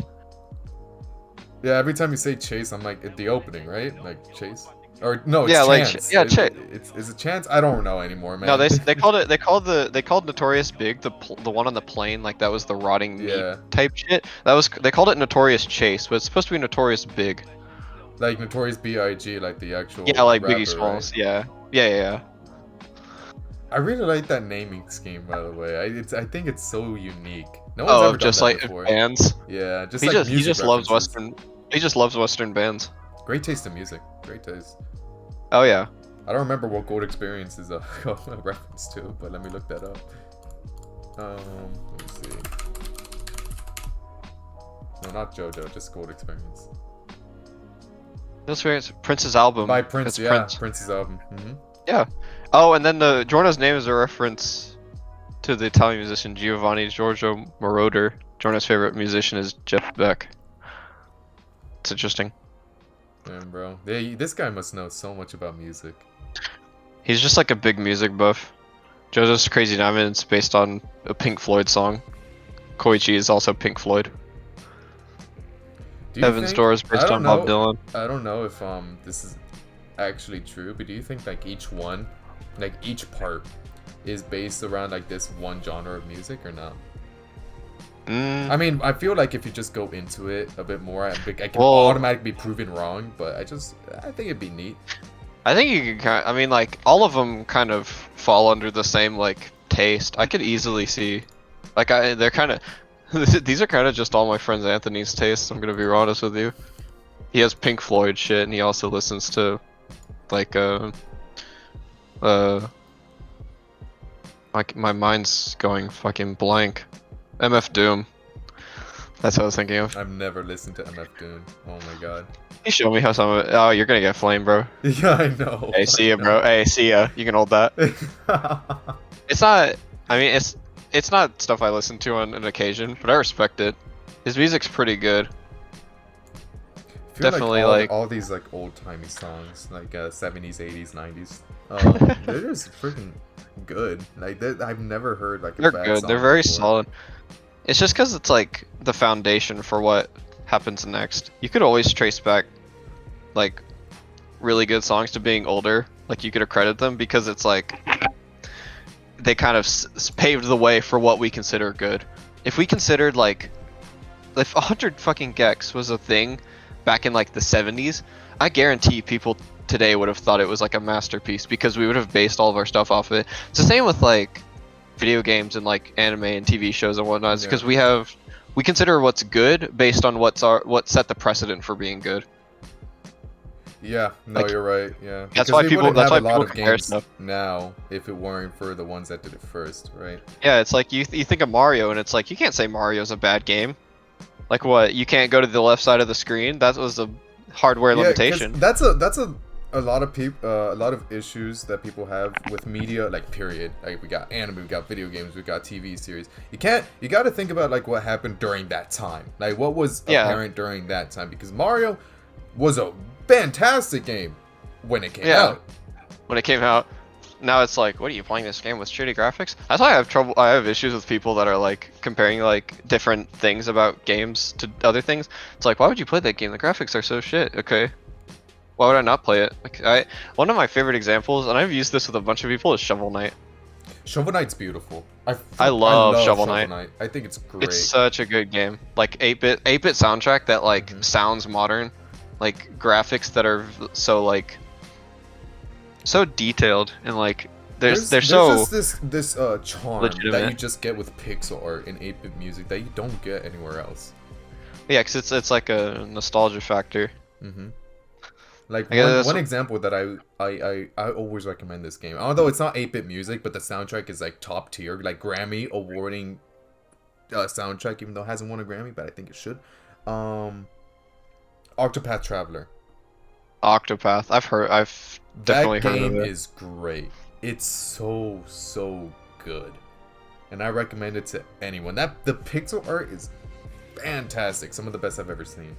Yeah, every time you say Chase, I'm like, the opening, right? Like Chase, or no, it's Yeah, like, Chance. yeah, Is it Chance? I don't know anymore, man. No, they called Notorious Big the one on the plane, like that was the rotting meat Yeah. type shit. They called it Notorious Chase, but it's supposed to be Notorious Big. Like Notorious B.I.G., like the actual. Yeah, like rapper, Biggie Smalls. right? Yeah. Yeah. I really like that naming scheme, by the way. I think it's so unique. No one's Oh, ever done just that like before. bands. Yeah, just He like just music loves references. Western. He just loves Western bands. Great taste in music. Great taste. Oh yeah. I don't remember what Gold Experience is a reference to, but let me look that up. Let me see. No, not JoJo, just Gold Experience. That's right. Prince's album. By Prince, It's yeah, Prince. Prince's album. Oh, and then the Giorno's name is a reference to the Italian musician Giovanni Giorgio Moroder. Giorno's favorite musician is Jeff Beck. It's interesting. Damn, bro. This guy must know so much about music. He's just like a big music buff. JoJo's Crazy Diamond is based on a Pink Floyd song. Koichi is also Pink Floyd. Do you Heaven's think? Door is I based don't on Bob know. Dylan. I don't know if this is actually true, but do you think like each one, like each part, is based around like this one genre of music or not? Mm, I mean, I feel like if you just go into it a bit more, I can Well- automatically be proven wrong. But I think it'd be neat. I think you can kind. I mean, like all of them kind of fall under the same like taste. I could easily see, like they're kind of. These are kind of just all my friends Anthony's tastes. I'm gonna be honest with you. He has Pink Floyd shit, and he also listens to, like my mind's going fucking blank. MF Doom. That's what I was thinking of. I've never listened to MF Doom. Oh my god. You show me how some of it. Oh, you're gonna get flamed, bro. Yeah, I know. Hey, see ya, bro. Hey, see ya. You can hold that. It's not. I mean, it's not stuff I listen to on an occasion, but I respect it. His music's pretty good. feel Definitely, like like- all these like old timey songs, like 70s, 80s, 90s. They're just freaking good. Like I've never heard like a They're bad good. song They're very before. solid. It's just because it's like the foundation for what happens next. You could always trace back, like, really good songs to being older. Like you could accredit them because it's like they kind of paved the way for what we consider good. If we considered like if 100 fucking Gex was a thing back in like the 70s, I guarantee people today would have thought it was like a masterpiece because we would have based all of our stuff off of it. It's the same with like video games and like anime and TV shows and whatnot. It's because we consider what's good based on what set the precedent for being good. Yeah, no, Like, you're right. Yeah, that's Because why we people- wouldn't that's have why a lot people of compare games stuff. now if it weren't for the ones that did it first, right? Yeah, it's like you think of Mario and it's like you can't say Mario's a bad game. Like what? You can't go to the left side of the screen? That was a hardware Yeah, 'cause limitation. that's a lot of a lot of issues that people have with media, like period. Like we got anime, we got video games, we got TV series. You got to think about like what happened during that time, like what was Yeah. apparent during that time, because Mario was a fantastic game when it came Yeah. out. When it came out, now it's like, what are you playing this game with shitty graphics? That's why I have issues with people that are like comparing like different things about games to other things. It's like, why would you play that game? The graphics are so shit. Okay. Why would I not play it? Like one of my favorite examples, and I've used this with a bunch of people, is Shovel Knight. Shovel Knight's beautiful. I love Shovel Knight. I think it's great. It's such a good game. Like 8-bit soundtrack that like Mhm. sounds modern, like graphics that are so like so detailed and like they're so just this charm that legitimate. you just get with pixel art and 8-bit music that you don't get anywhere else. yeah, 'cause it's like a nostalgia factor. Mm-hmm. Like I guess one, that's one what- example that I always recommend this game. Although it's not 8-bit music, but the soundtrack is like top tier, like Grammy awarding soundtrack, even though it hasn't won a Grammy, but I think it should. Octopath Traveler. Octopath. I've definitely That heard of game it. is great. It's so good, and I recommend it to anyone. That the pixel art is fantastic. Some of the best I've ever seen.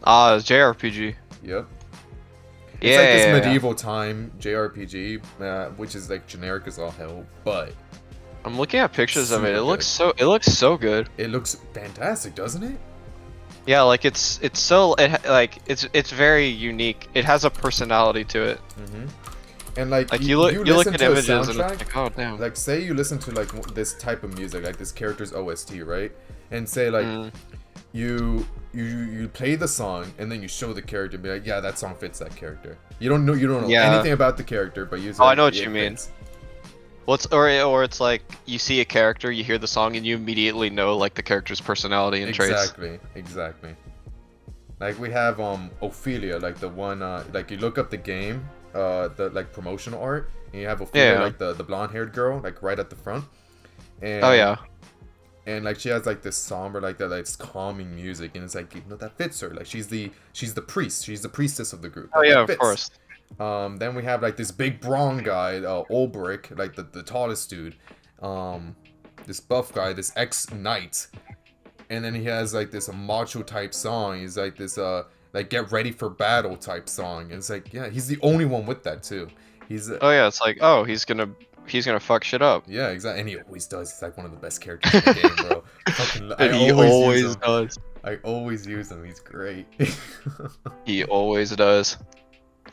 JRPG. Yep. It's Yeah, like this yeah, yeah. medieval time JRPG, which is like generic as all hell, but I'm looking at pictures of it. Super It looks so good. it looks fantastic, doesn't it? Yeah, like it's very unique. It has a personality to it. Mm-hmm. And like, Like you look listen at to a images and it's soundtrack, like, oh damn. like say you listen to like this type of music, like this character's OST, right? And say like Mm. you play the song and then you show the character and be like, yeah, that song fits that character. You don't know Yeah. anything about the character, but you say, Oh, I know what "Yeah, you it mean." fits." Well, or it's like you see a character, you hear the song, and you immediately know like the character's personality and traits. Exactly. Like we have Ophelia, like the one like you look up the game, the like promotional art, and you have Ophelia, Yeah. like the blonde-haired girl, like right at the front. And, Oh yeah. And like she has like this somber, like that, like this calming music, and it's like, you know, that fits her. Like she's the priest, she's the priestess of the group. Oh Like, yeah, that of fits. course. Then we have like this big brawn guy, Ulbrich, like the tallest dude. This buff guy, this ex-knight. And then he has like this macho type song. He's like this like get ready for battle type song. And it's like, yeah, he's the only one with that too. He's Oh yeah, it's like, oh, he's gonna fuck shit up. yeah, exactly. And he always does. He's like one of the best characters in the game, bro. Fucking, And he always does. I always use him. He's great. He always does.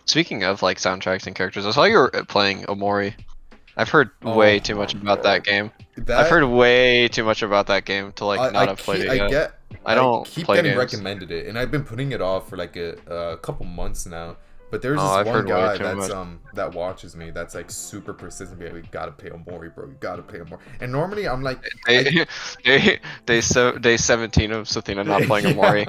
Speaking of like soundtracks and characters, I saw you were playing Omori. I've heard way too much about that game. I've heard way too much about that game to like not have played it yet. I don't keep play getting games. recommended it, and I've been putting it off for like a couple months now. But there's this I've one heard way guy too that's much. that watches me. That's like super persistent. We gotta pay Omori, bro. You gotta pay Omori. And normally I'm like, Day 17 of Sathina not playing Omori.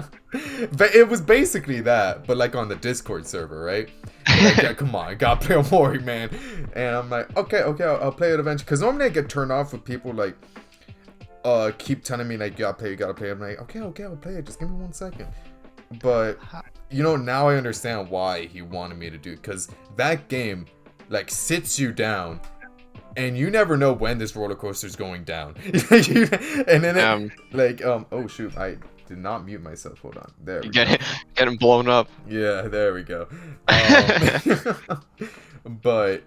But it was basically that, but like on the Discord server, right? Like, yeah, come on, I gotta play Omori, man. And I'm like, okay, I'll play it eventually. Because normally I get turned off with people like keep telling me like you gotta play. I'm like, okay, I'll play it. Just give me 1 second. But you know, now I understand why he wanted me to do it, because that game like sits you down and you never know when this roller coaster is going down. And then oh shoot, I did not mute myself. Hold on. There we go. Getting blown up. Yeah, there we go. But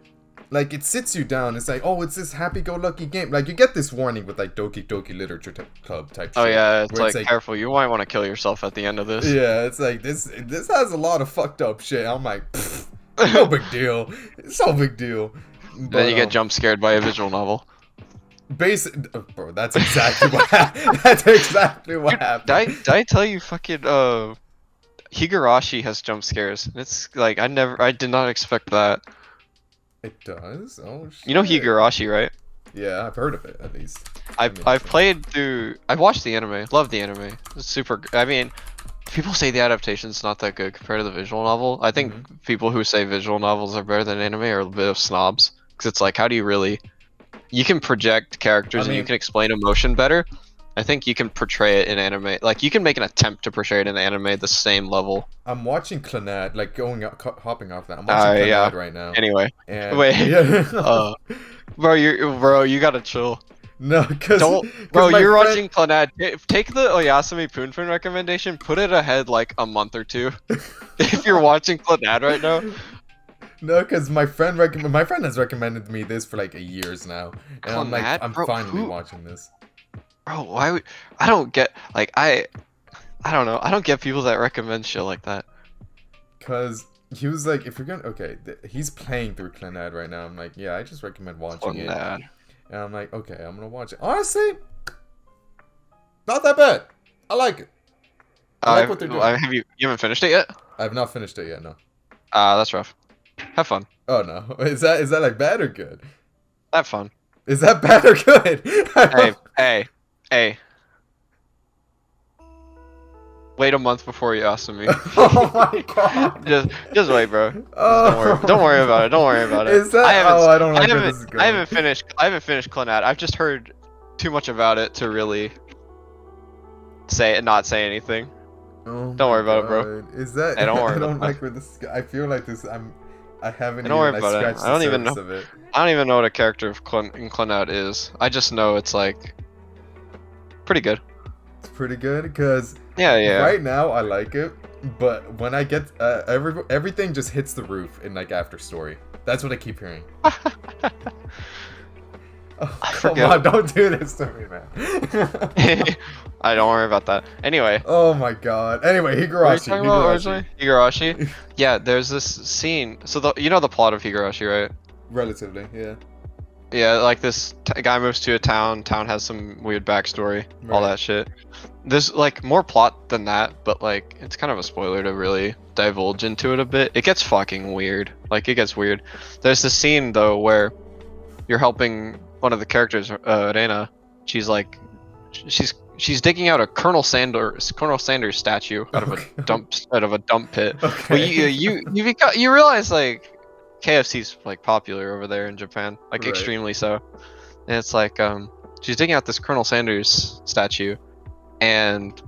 like it sits you down. It's like, oh, it's this happy-go-lucky game. Like you get this warning with like Doki Doki Literature Club type Oh shit. yeah, it's where like careful, you might want to kill yourself at the end of this. Yeah, it's like this has a lot of fucked up shit. I'm like, pfft, no big deal. It's no big deal. But, Then you get jump scared by a visual novel. Bro, that's exactly what happened. That's exactly what happened. Did I tell you fucking Higurashi has jump scares? It's like I did not expect that. It does? Oh shit. You know Higurashi, right? Yeah, I've heard of it at least. I've played through. I've watched the anime. Love the anime. It's super. I mean, people say the adaptation's not that good compared to the visual novel. I think people who say visual novels are better than anime are a bit of snobs, because it's like, how do you really? You can project characters and you can explain emotion better. I think you can portray it in anime. Like you can make an attempt to portray it in anime the same level. I'm watching Clannad, like hopping off that. I'm watching Clannad right now. Anyway, and, wait, yeah. bro, you gotta chill. No, because you're watching Clannad. Take the Oyasumi Punpun recommendation, put it ahead like a month or two. If you're watching Clannad right now. No, because my friend has recommended me this for like years now, and I'm like, I'm finally watching this. Bro, why would I don't get like I don't know. I don't get people that recommend shit like that. Cause he was like, if you're gonna he's playing through Clannad right now. I'm like, yeah, I just recommend watching it. And I'm like, okay, I'm gonna watch it. Honestly, not that bad. I like it. I like what they're doing. You haven't finished it yet? I have not finished it yet. No. That's rough. Have fun. Oh no, is that like bad or good? Have fun. Is that bad or good? Hey. Wait a month before you ask me. Oh my god. just wait, bro. Oh. Don't worry about it. Don't worry about it. Is that? I don't like where this is going. I haven't finished Clannad. I've just heard too much about it to really not say anything. Oh don't worry about it, bro. Is that? Hey, don't worry I don't like where this. I feel like this. I haven't don't worry even about scratched it. I don't the even surface know. of it. I don't even know what a character in Clannad is. I just know it's like pretty good. It's pretty good because yeah. Right now I like it, but when I get everything just hits the roof in like after story. That's what I keep hearing. Oh, come on, don't do this to me, man. I don't worry about that. Anyway. Oh my god. Anyway, Higurashi. Yeah, there's this scene. So you know the plot of Higurashi, right? Relatively, yeah. Yeah, like this guy moves to a town. Town has some weird backstory, all that shit. There's like more plot than that, but like it's kind of a spoiler to really divulge into it a bit. It gets fucking weird. Like it gets weird. There's this scene though where you're helping one of the characters, Rena. She's like, she's digging out a Colonel Sanders statue out of a dump pit. Okay. But you realize like KFC's like popular over there in Japan, like extremely so. And it's like she's digging out this Colonel Sanders statue, and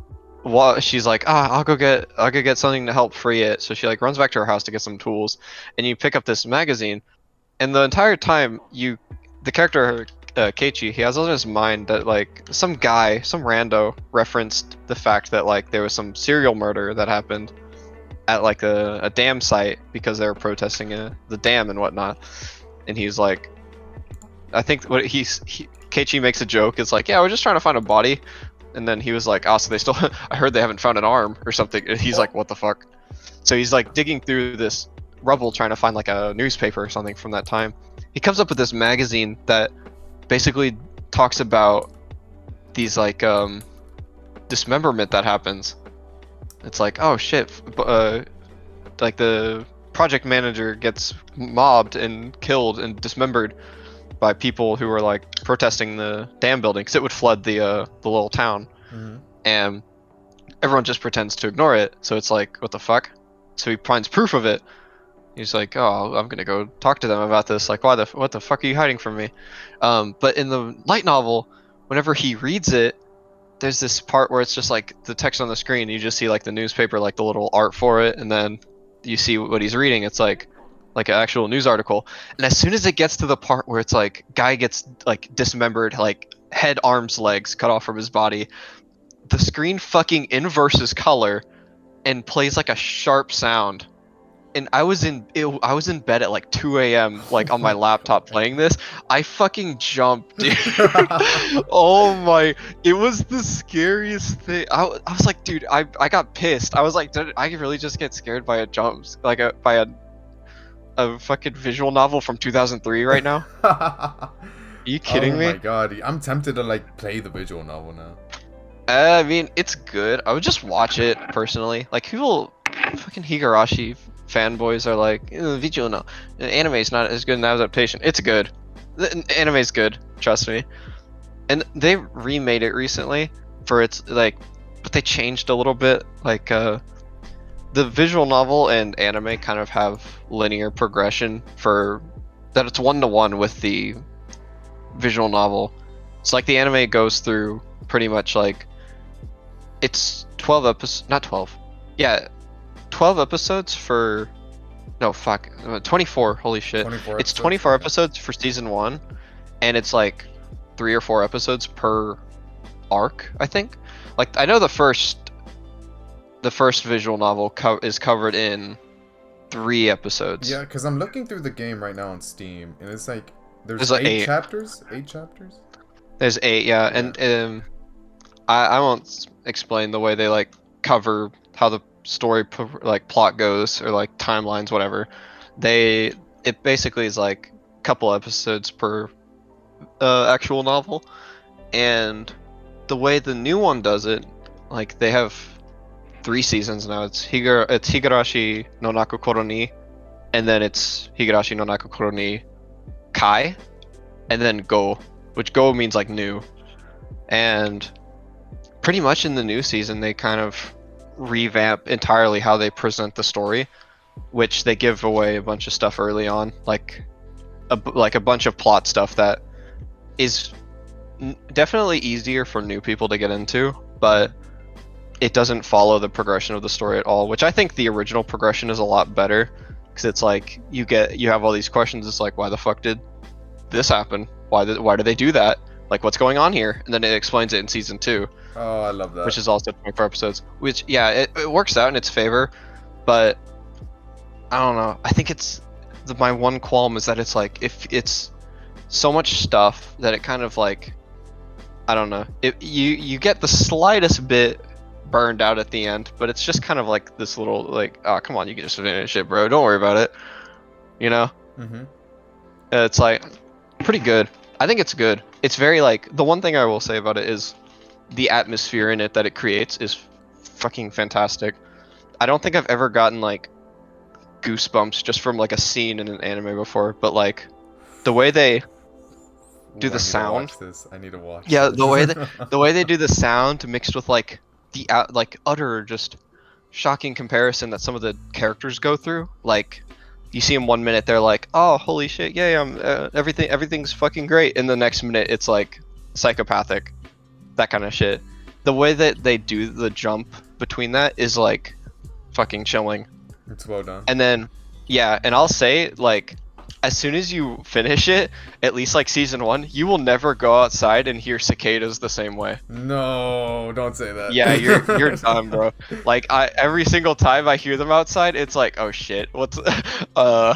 she's like, I'll go get something to help free it. So she like runs back to her house to get some tools, and you pick up this magazine, and the entire time the character Keiichi, he has on his mind that like some rando referenced the fact that like there was some serial murder that happened at like a dam site because they were protesting the dam and whatnot, and he's like, I think what Keiichi makes a joke. It's like, yeah, we're just trying to find a body. and then he was like, "Oh, so they still? I heard they haven't found an arm or something." And he's like, "What the fuck?" So he's like digging through this rubble trying to find like a newspaper or something from that time. He comes up with this magazine that basically talks about these like dismemberment that happens. It's like, oh shit, like the project manager gets mobbed and killed and dismembered by people who were like protesting the dam building because it would flood the little town, and everyone just pretends to ignore it. So it's like, what the fuck? So he finds proof of it. He's like, oh, I'm gonna go talk to them about this. Like, what the fuck are you hiding from me? But in the light novel, whenever he reads it, there's this part where it's just like the text on the screen. You just see like the newspaper, like the little art for it, and then you see what he's reading. It's like an actual news article. And as soon as it gets to the part where it's like guy gets like dismembered, like head, arms, legs cut off from his body, the screen fucking inverses color and plays like a sharp sound. And I was in bed at like 2 a.m. like on my laptop playing this. I fucking jumped, dude. Oh my! It was the scariest thing. I was like, dude, I got pissed. I was like, did I really just get scared by by a fucking visual novel from 2003 right now? Are you kidding me? Oh my god, I'm tempted to like play the visual novel now. I mean, it's good. I would just watch it personally. Like people, fucking Higurashi fanboys are like, visual no, anime is not as good as adaptation. It's good. The anime's good, trust me. And they remade it recently for its like, but they changed a little bit. Like the visual novel and anime kind of have linear progression for that. It's 1-to-1 with the visual novel. It's like the anime goes through pretty much like it's 12 episodes, not 12. Yeah. 12 episodes for 24, holy shit. 24 it's 24 episodes for season 1, and it's like 3 or 4 episodes per arc, I think. Like I know the first visual novel is covered in 3 episodes. Yeah, because I'm looking through the game right now on Steam, and it's like there's like 8 chapters. 8 chapters. There's 8, yeah. And I won't explain the way they like cover how the story like plot goes or like timelines, whatever. It basically is like a couple episodes per actual novel, and the way the new one does it, like they have 3 seasons now. It's Higurashi no Nakokoro ni, and then it's Higurashi no Nakokoro ni Kai, and then Go, which Go means like new. And pretty much in the new season they kind of revamp entirely how they present the story, which they give away a bunch of stuff early on, like a bunch of plot stuff that is definitely easier for new people to get into, but it doesn't follow the progression of the story at all, which I think the original progression is a lot better, because it's like you have all these questions. It's like, why the fuck did this happen? Why did they do that? Like, what's going on here? And then it explains it in season 2. Oh, I love that. Which is also 24 episodes. Which, yeah, it works out in its favor, but I don't know. I think my one qualm is that it's like, if it's so much stuff that it kind of like, I don't know. You get the slightest bit burned out at the end, but it's just kind of like this little like, oh come on, you can just finish it, bro. Don't worry about it. You know? Mm-hmm. It's like pretty good. I think it's good. It's very like, the one thing I will say about it is the atmosphere in it that it creates is fucking fantastic. I don't think I've ever gotten like goosebumps just from like a scene in an anime before, but like the way they do the sound. I need to watch. Yeah, this. the way they do the sound mixed with like the like utter just shocking comparison that some of the characters go through. Like you see them 1 minute, they're like, "Oh, holy shit, yay! Everything's fucking great," and the next minute it's like psychopathic, that kind of shit. The way that they do the jump between that is like fucking chilling. It's well done. And then, yeah, and I'll say like, as soon as you finish it, at least like season 1, you will never go outside and hear cicadas the same way. No, don't say that. Yeah, you're done, bro. Like every single time I hear them outside, it's like, oh shit, what's I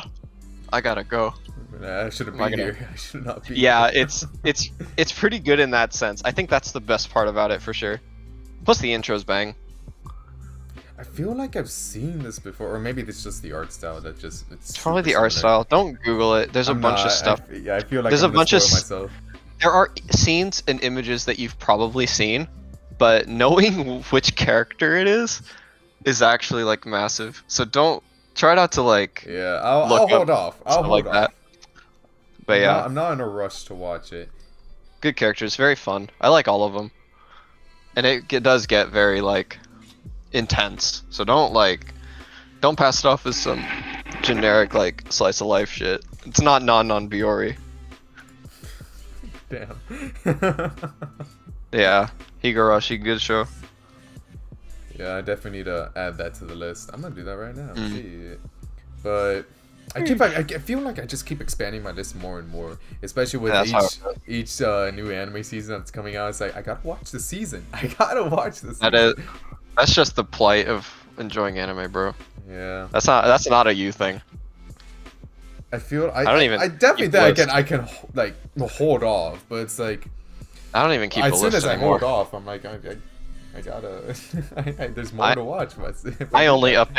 gotta go. I shouldn't Am I be gonna- here. I should not be. Yeah, here. it's pretty good in that sense. I think that's the best part about it for sure. Plus the intro's bang. I feel like I've seen this before, or maybe it's just the art style that It's probably super the art similar. style. Don't Google it. There's a I'm bunch not, of stuff. yeah, I feel like There's I'm a gonna bunch of spoil s- myself. There are scenes and images that you've probably seen, but knowing which character it is actually like massive. So don't try not to like Yeah, I'll look hold up off. I'll stuff hold like off. that. But yeah, I'm not in a rush to watch it. good characters, very fun. I like all of them, and it does get very like intense. So don't pass it off as some generic like slice of life shit. It's not non Biori. Damn. Yeah, Higurashi, good show. Yeah, I definitely need to add that to the list. I'm gonna do that right now. Mm. Shit. But I feel like I just keep expanding my list more and more, especially with Yeah, that's each new anime season that's coming out. It's like I gotta watch the season. I gotta watch the season. That's just the plight of enjoying anime, bro. Yeah. That's not a you thing. I feel I don't even I definitely keep think lists. I can like hold off, but it's like I don't even keep a as soon list as I anymore. hold off, I'm like I gotta. There's more to watch. But if I do only that-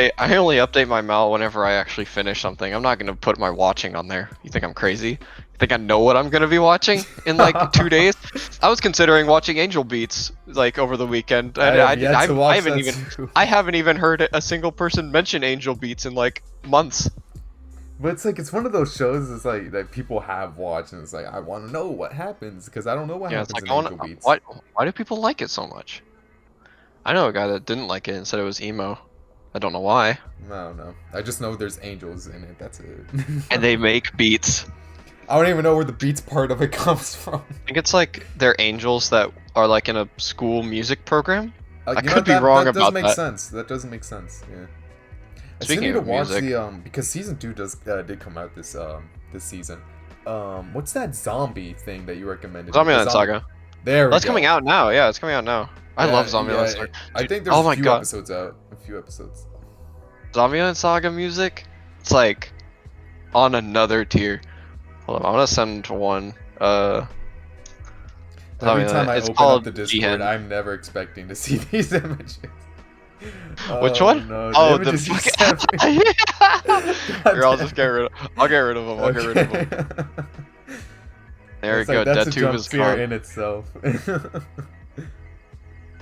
update my mal whenever I actually finish something. I'm not gonna put my watching on there. You think I'm crazy? You think I know what I'm gonna be watching in like 2 days? I was considering watching Angel Beats like over the weekend. And I have yet to watch I haven't that even too. I haven't even heard a single person mention Angel Beats in like months. But it's like it's one of those shows. It's like that people have watched, and it's like I want to know what happens because I don't know what Yeah, it's happens like in I Angel wanna, Beats. why do people like it so much? I know a guy that didn't like it and said it was emo. I don't know why. No. I just know there's angels in it. That's it. And they make beats. I don't even know where the beats part of it comes from. I think it's like they're angels that are like in a school music program. I You know, could be wrong that does about make that. sense. That doesn't make sense. Yeah. I still Speaking need to of watch music- the because season 2 did come out this season. What's that zombie thing that you recommended? Zombieland The Saga. There we That's go. coming out now. Yeah, it's coming out now. I love Zombieland Saga. I Dude, think there's oh a my few God. episodes out. A few episodes. Zombieland Saga music. It's like on another tier. Hold on, I'm gonna send one. Every Zombieland- time I it's open called up the Discord, Jihen. I'm never expecting to see these images. Which Oh, one? No, Oh, the images you fucking. sent me. Here, I'll just get rid of. I'll get rid of them. I'll get rid of them. Okay. There It's we go. like, that's Dead a Tube jump is scare gone. in itself.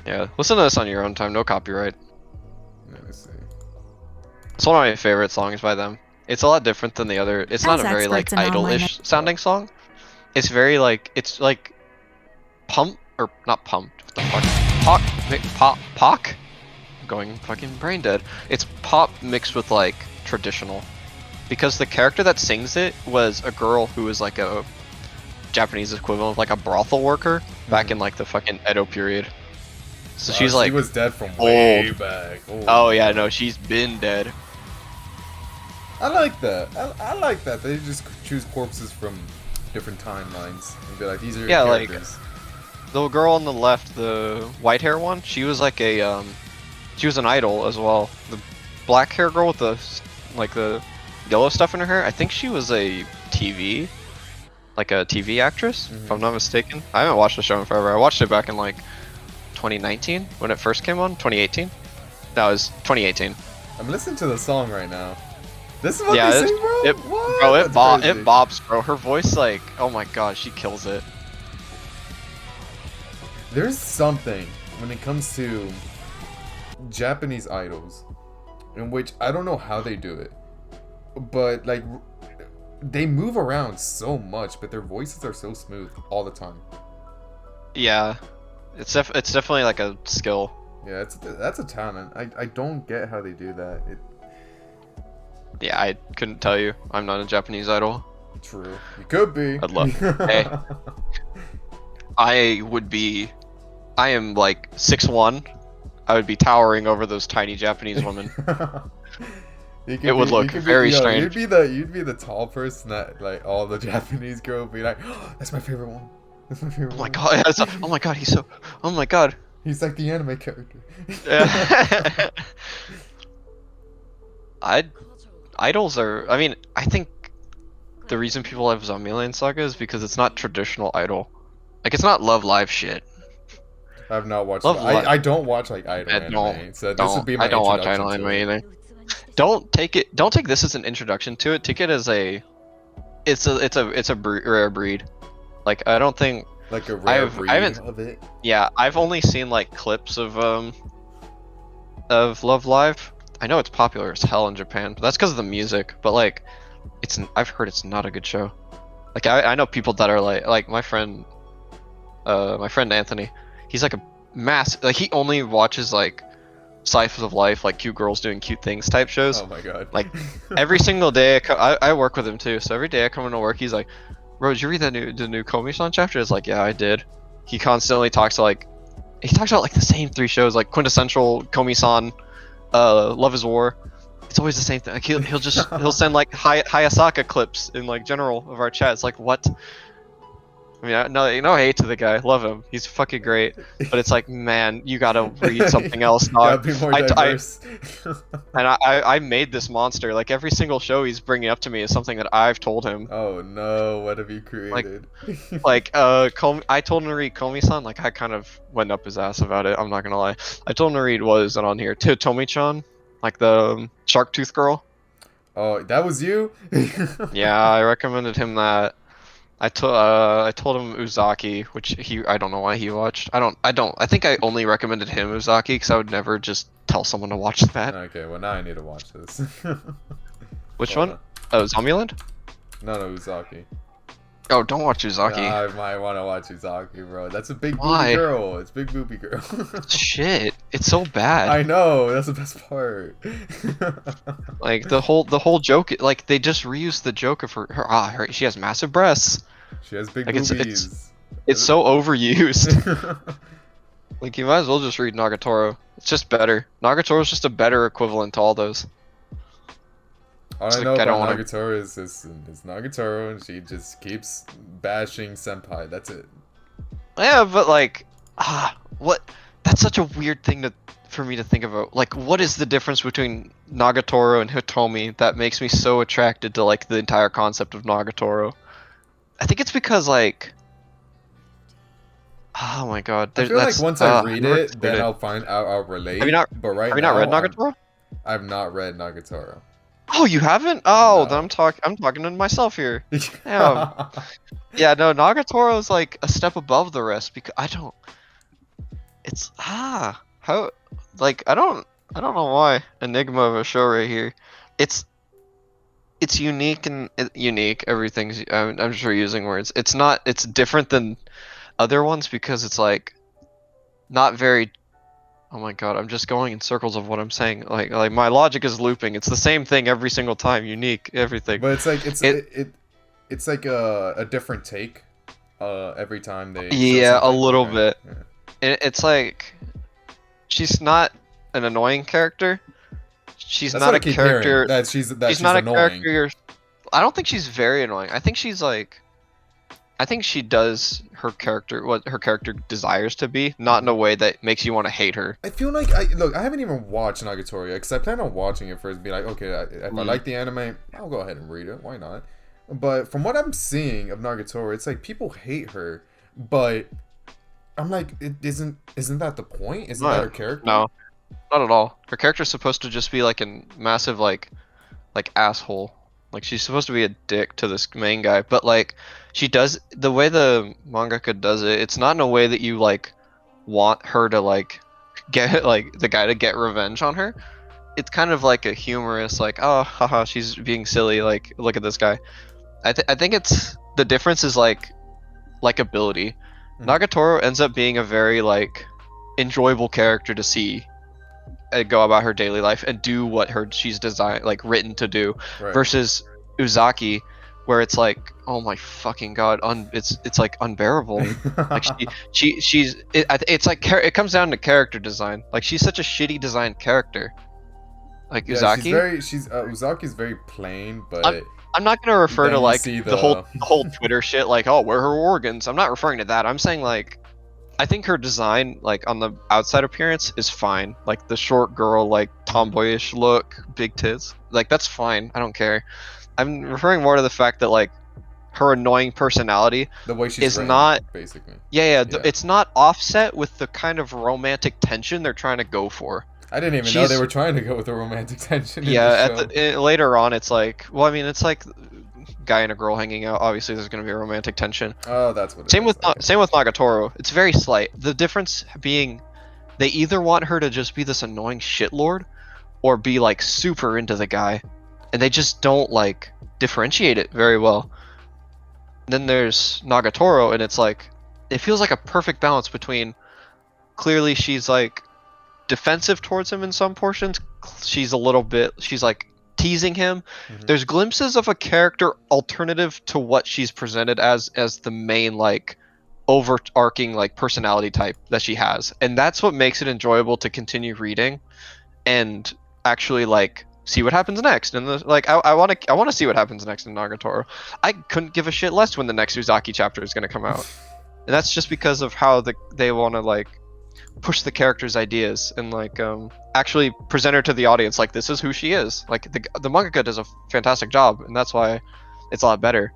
Yeah, listen to this on your own time. No copyright. Let me see. It's one of my favorite songs by them. It's a lot different than the other. It's not a As very like experts in online- idol-ish sounding song. It's very like it's like pump or not pumped. What the fuck? Pop. I'm going fucking brain dead. It's pop mixed with like traditional, because the character that sings it was a girl who was like a Japanese equivalent of like a brothel worker back in like the fucking Edo period. So she's like, she was dead from way old. back. oh yeah, no, she's been dead. I like that. I like that. They just choose corpses from different timelines and be like, these are your Yeah, like- characters. The girl on the left, the white hair one, she was like a she was an idol as well. The black hair girl with the like the yellow stuff in her hair, I think she was a TV, like a TV actress, if I'm not mistaken. I haven't watched the show in forever. I watched it back in like 2019 when it first came on. 2018. That was 2018. I'm listening to the song right now. This is what Yeah, they it- sing, bro? It, What? bro, That's crazy. it bobs, bro. Her voice, like, oh my god, she kills it. There's something when it comes to Japanese idols in which I don't know how they do it, but like they move around so much, but their voices are so smooth all the time. Yeah, it's definitely like a skill. Yeah, that's a talent. I don't get how they do that. Yeah, I couldn't tell you. I'm not a Japanese idol. True. You could be. I'd love- Hey. I am like 6'1". I would be towering over those tiny Japanese women. You could It would be- look you could very be, strange. You'd be the tall person that like all the Japanese girl would be like, oh, that's my favorite one. That's my favorite Oh my one. god, oh my god, he's so, oh my god. He's like the anime character. Yeah. Idols are, I mean, I think the reason people love Zombieland Saga is because it's not traditional idol. Like it's not Love Live shit. I've not watched. Love Live. I don't watch like idol I anime, so this would be my I don't watch introduction idol to anime it. either. Don't take this as an introduction to it. Take it as it's a rare breed. Like I don't think. Like a rare breed I haven't. of it. Yeah, I've only seen like clips of Love Live. I know it's popular as hell in Japan, but that's because of the music. But like, I've heard it's not a good show. Like I know people that are like my friend Anthony. He's like a like he only watches like slices of life, like cute girls doing cute things type shows. Oh my god. Like every single day, I work with him too. So every day I come into work, he's like, "Bro, did you read the new Komi-san chapter?" It's like, "Yeah, I did." He constantly talks about like the same 3 shows, like quintessential Komi-san, Love Is War. It's always the same thing. Like he'll send like Hayasaka clips in like general of our chat. It's like, what? I mean, no hate to the guy. Love him. He's fucking great. But it's like, man, you gotta read something else, dog. Gotta be more diverse. And I made this monster. Like every single show he's bringing up to me is something that I've told him. Oh no, what have you created? I told him to read Komi-san. Like I kind of went up his ass about it. I'm not gonna lie. I told him to read what is it on here? Tomi-chan, like the shark tooth girl. Oh, that was you? Yeah, I recommended him that. I told him Uzaki, which I don't know why he watched. I think I only recommended him Uzaki because I would never just tell someone to watch that. Okay, well now I need to watch this. Which one? Oh, Zombieland? No, Uzaki. Oh, don't watch Uzaki. I might want to watch Uzaki, bro. That's a big Why? booby girl. It's big booby girl. Shit, it's so bad. I know. That's the best part. Like the whole joke, like they just reused the joke of her. She has massive breasts. She has big Like, boobies. It's so overused. Like you might as well just read Nagatoro. It's just better. Nagatoro's just a better equivalent to all those. All It's I like, know I don't about wanna- Nagatoro is Nagatoro, and she just keeps bashing senpai. That's it. Yeah, but like, what? That's such a weird thing for me to think about. Like, what is the difference between Nagatoro and Hitomi that makes me so attracted to like the entire concept of Nagatoro? I think it's because like, oh my god, I feel like once I read never it, then explained I'll relate. Have you not- But right Have you now, not read Nagatoro? I've not read Nagatoro. Oh, you haven't? Oh, No. then I'm talking to myself here. Damn. Yeah, no, Nagatoro is like a step above the rest because I don't. It's how like I don't know why enigma of a show right here. It's unique and unique. Everything's I'm just reusing words. It's different than other ones because it's like not very. Oh my god, I'm just going in circles of what I'm saying. Like my logic is looping. It's the same thing every single time. Unique, everything. But it's like it's like a different take every time they show Yeah, a something. little Yeah, bit. yeah. It's like she's not an annoying character. She's That's not what a I keep character. hearing, that she's not annoying. a character. I don't think she's very annoying. I think she's like. I think she does what her character desires to be, not in a way that makes you want to hate her. I feel like I haven't even watched Nagatoro yet because I plan on watching it first. Be like, okay, if I like the anime, I'll go ahead and read it. Why not? But from what I'm seeing of Nagatoro, it's like people hate her, but I'm like, isn't that the point? Isn't that her character? No, not at all. Her character's supposed to just be like a massive like asshole. Like she's supposed to be a dick to this main guy, but like she does the way the mangaka does it. It's not in a way that you like want her to like get like the guy to get revenge on her. It's kind of like a humorous like, oh haha, she's being silly, like look at this guy. I think it's the difference is like likability. Nagatoro ends up being a very like enjoyable character to see go about her daily life and do what she's designed written to do, Right. versus Uzaki, where it's like, oh my fucking god, it's like unbearable. Like it's like it comes down to character design. Like she's such a shitty designed character. Like Yeah, Uzaki. Uzaki's very plain, but I'm not gonna refer Then to you like see the whole Twitter shit like, oh, where are her organs. I'm not referring to that. I'm saying like I think her design, like on the outside appearance, is fine. Like the short girl, like tomboyish look, big tits, like that's fine. I don't care. I'm referring more to the fact that like her annoying personality The way she's is written, not. basically. Yeah. It's not offset with the kind of romantic tension they're trying to go for. I didn't even know they were trying to go with a romantic tension in the Yeah, show. later on, it's like, well, I mean, it's like guy and a girl hanging out. Obviously, there's gonna be a romantic tension. Oh, that's what it Same is. with Okay. same with Nagatoro. It's very slight. The difference being, they either want her to just be this annoying shitlord, or be like super into the guy, and they just don't like differentiate it very well. Then there's Nagatoro, and it's like, it feels like a perfect balance between, clearly she's like defensive towards him in some portions. She's a little bit, she's like teasing him. Mhm. There's glimpses of a character alternative to what she's presented as the main like overarching like personality type that she has, and that's what makes it enjoyable to continue reading and actually like see what happens next. And like I want to see what happens next in Nagatoro. I couldn't give a shit less when the next Uzaki chapter is going to come out, and that's just because of how they want to like push the character's ideas and like actually present her to the audience like this is who she is. Like the mangaka does a fantastic job, and that's why it's a lot better.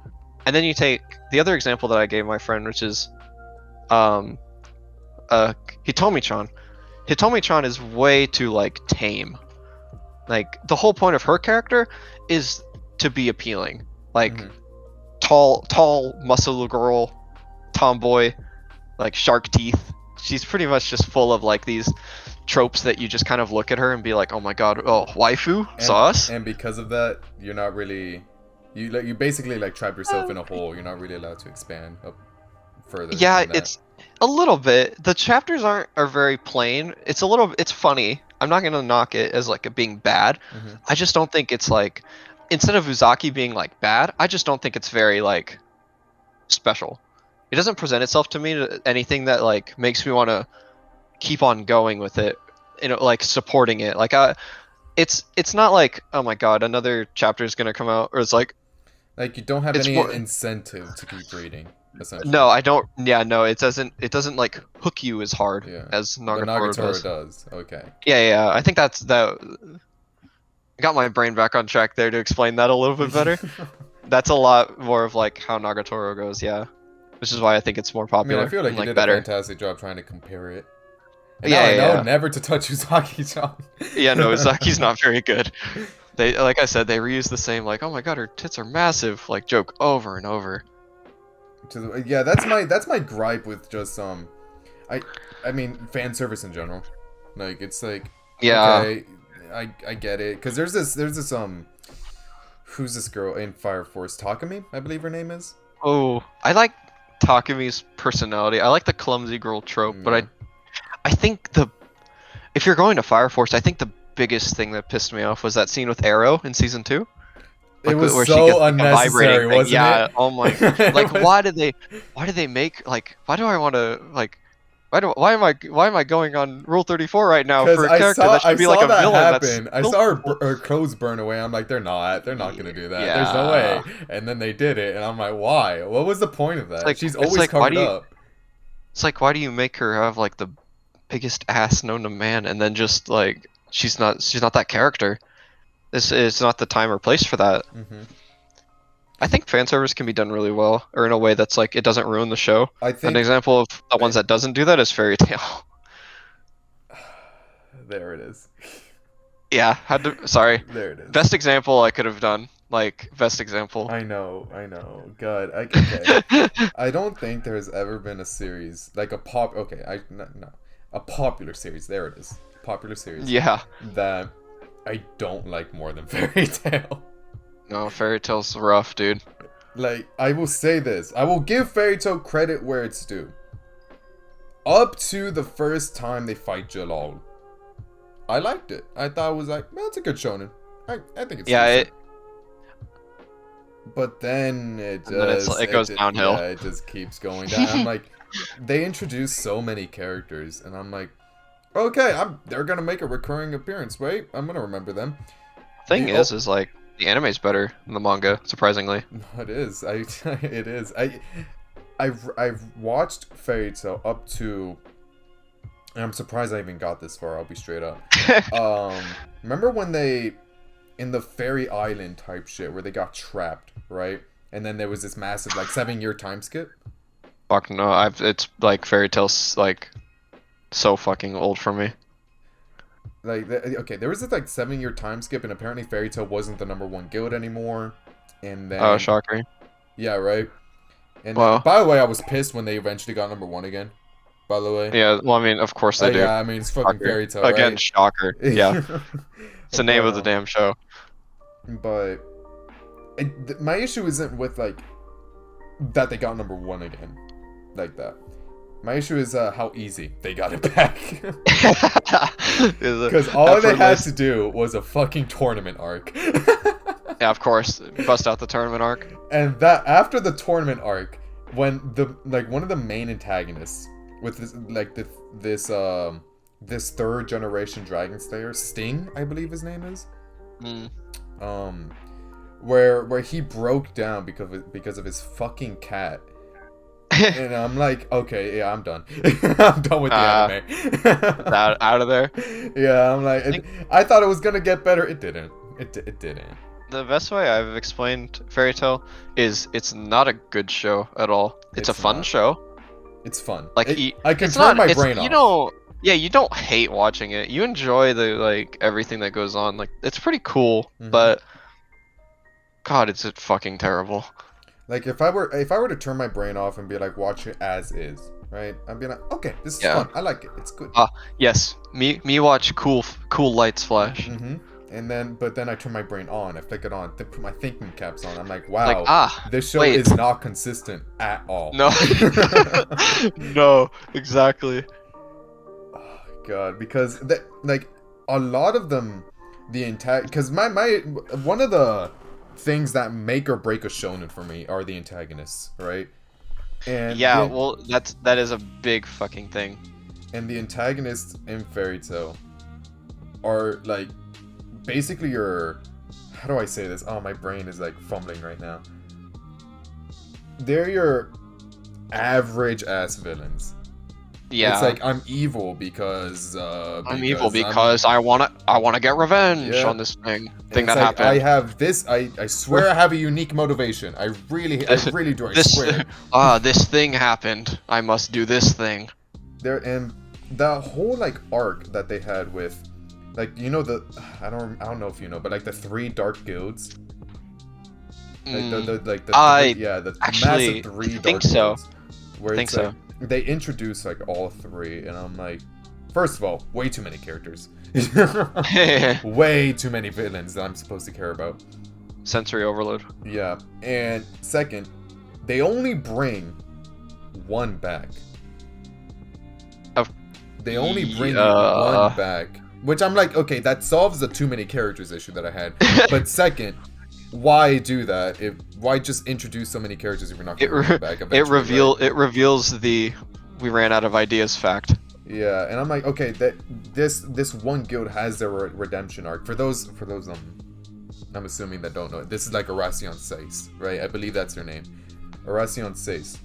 And then you take the other example that I gave my friend, which is Hitomi-chan. Hitomi-chan is way too like tame. Like the whole point of her character is to be appealing. Like Mhm. tall, muscular girl, tomboy, like shark teeth. She's pretty much just full of like these tropes that you just kind of look at her and be like, oh my god, oh waifu sauce. And because of that, you're not really, you basically like trap yourself in a hole. You're not really allowed to expand up further. Yeah, than that. it's a little bit. The chapters are very plain. It's funny. I'm not gonna knock it as like it being bad. Mhm. I just don't think it's like, instead of Uzaki being like bad, I just don't think it's very like special. It doesn't present itself to me to anything that like makes me want to keep on going with it, you know, like supporting it. Like it's not like, oh my god, another chapter is gonna come out, or it's like, Like you don't have it's any more- incentive to keep reading. Essentially. no, I don't. Yeah, no, it doesn't like hook you as hard Yeah. as But Nagatoro Nagatoro does. Okay. Yeah. I think that. I got my brain back on track there to explain that a little bit better. That's a lot more of like how Nagatoro goes, yeah. Which is why I think it's more I mean, popular. I feel like and, you did better. a fantastic job trying to compare it. And Yeah, now I know yeah. never to touch Uzaki-chan. Yeah, no, Uzaki's not very good. They, like I said, they reuse the same like, oh my god, her tits are massive, like joke over and over. Yeah, that's my gripe with just I mean fan service in general. Like it's like Yeah. okay, I get it because there's this who's this girl in Fire Force, Takumi, I believe her name is. Oh, I like Takumi's personality. I like the clumsy girl trope, Yeah. but I think if you're going to Fire Force, I think the biggest thing that pissed me off was that scene with Arrow in season 2. It was where she so gets, like, a unnecessary, vibrating thing. wasn't Yeah, it? oh my, like why did they make like, why do I want to like, why am I going on Rule 34 right now Because for a character that should be like a that villain? happen. I That's saw so her clothes burn away. I'm like, they're not gonna do that. Yeah. There's no way. And then they did it, and I'm like, why? What was the point of that? like- She's it's always like, why covered do you- up. It's like, why do you make her have like the biggest ass known to man, and then just like she's not that character. This is not the time or place for that. Hmm. I think fan service can be done really well, or in a way that's like it doesn't ruin the show. I An think example of the ones that doesn't do that is Fairy Tail. there it is. Yeah, sorry. There it is. Best example I could have done. Like, best example. I know. God, okay. I don't think there's ever been a series like a a popular series. There it is. Popular series. Yeah. That I don't like more than Fairy Tail. No, Fairy Tail's rough, dude. Like, I will say this. I will give Fairy Tail credit where it's due. Up to the first time they fight Jalal. I liked it. I thought it was like, well, it's a good shonen. I think it's Yeah, decent. But then it And then it goes downhill. Yeah, it just keeps going down. I'm like, they introduced so many characters, and I'm like, okay, they're gonna make a recurring appearance. Wait, I'm gonna remember them. Thing The- is like the anime's better than the manga, surprisingly. No, it is. It is. I've watched Fairy Tail up to, and I'm surprised I even got this far. I'll be straight up. Remember when they in the fairy island type shit where they got trapped, right? And then there was this massive like 7-year time skip. Fuck no, it's like Fairy Tail's like so fucking old for me. Like, okay, there was this like 7-year time skip, and apparently Fairy Tail wasn't the #1 guild anymore. And then, Oh, shocker. yeah, right. And Wow. then, by the way, I was pissed when they eventually got #1 again. By the way, Yeah, well, I mean, of course they do. yeah, I mean it's fucking Shocker. Fairy Tail, Again, right? shocker. Yeah, it's the name of the damn show. But my issue isn't with like that they got #1 again, like that. My issue is how easy they got it back. Because all they had to do was a fucking tournament arc. Yeah, of course, bust out the tournament arc. And that after the tournament arc, when the like one of the main antagonists with this like this 3rd generation Dragon Slayer, Sting, I believe his name is. Where he broke down because of his fucking cat. And I'm like, okay, yeah, I'm done. I'm done with the anime. out of there. Yeah, I'm like, I thought it was gonna get better. It didn't. It didn't. The best way I've explained Fairy Tail is it's not a good show at all. It's a fun show. It's fun. Like I can turn my brain off. You don't. Yeah, you don't hate watching it. You enjoy the like everything that goes on. Like it's pretty cool, but God, it's fucking terrible. Like if I were to turn my brain off and be like, watch it as is, right? I'd be like, okay, this is fun. I like it. It's good. Yes. Me watch cool lights flash. But then I turn my brain on. I flick it on. I put my thinking caps on. I'm like, wow, like, this show is not consistent at all. No. No, exactly. Oh God, because like a lot of them, because my one of the things that make or break a shonen for me are the antagonists, right? And yeah, well, that is a big fucking thing. And the antagonists in Fairy Tail are like basically how do I say this? Oh, my brain is like fumbling right now. They're your average ass villains. Yeah. It's like I'm evil because I'm evil because I wanna get revenge on this thing that like, happened. I have this. I swear I have a unique motivation. I really do. I swear. This thing happened. I must do this thing. There and the whole like arc that they had with, like, you know, I don't know if you know, but like the 3 dark guilds. Like the massive 3 dark guilds. Where I think so. They introduce like all 3, and I'm like, first of all, way too many characters. Way too many villains that I'm supposed to care about. Sensory overload. Yeah, and second, they only bring 1 back. They only bring 1 back. Which I'm like, okay, that solves the too many characters issue that I had. But second, why do that? Why just introduce so many characters if you're not going to bring them back eventually? It reveals the we ran out of ideas fact. Yeah, and I'm like, okay, that this one guild has their redemption arc. For those I'm assuming that don't know it. This is like Arasion Seis, right? I believe that's her name. Arasion Seis.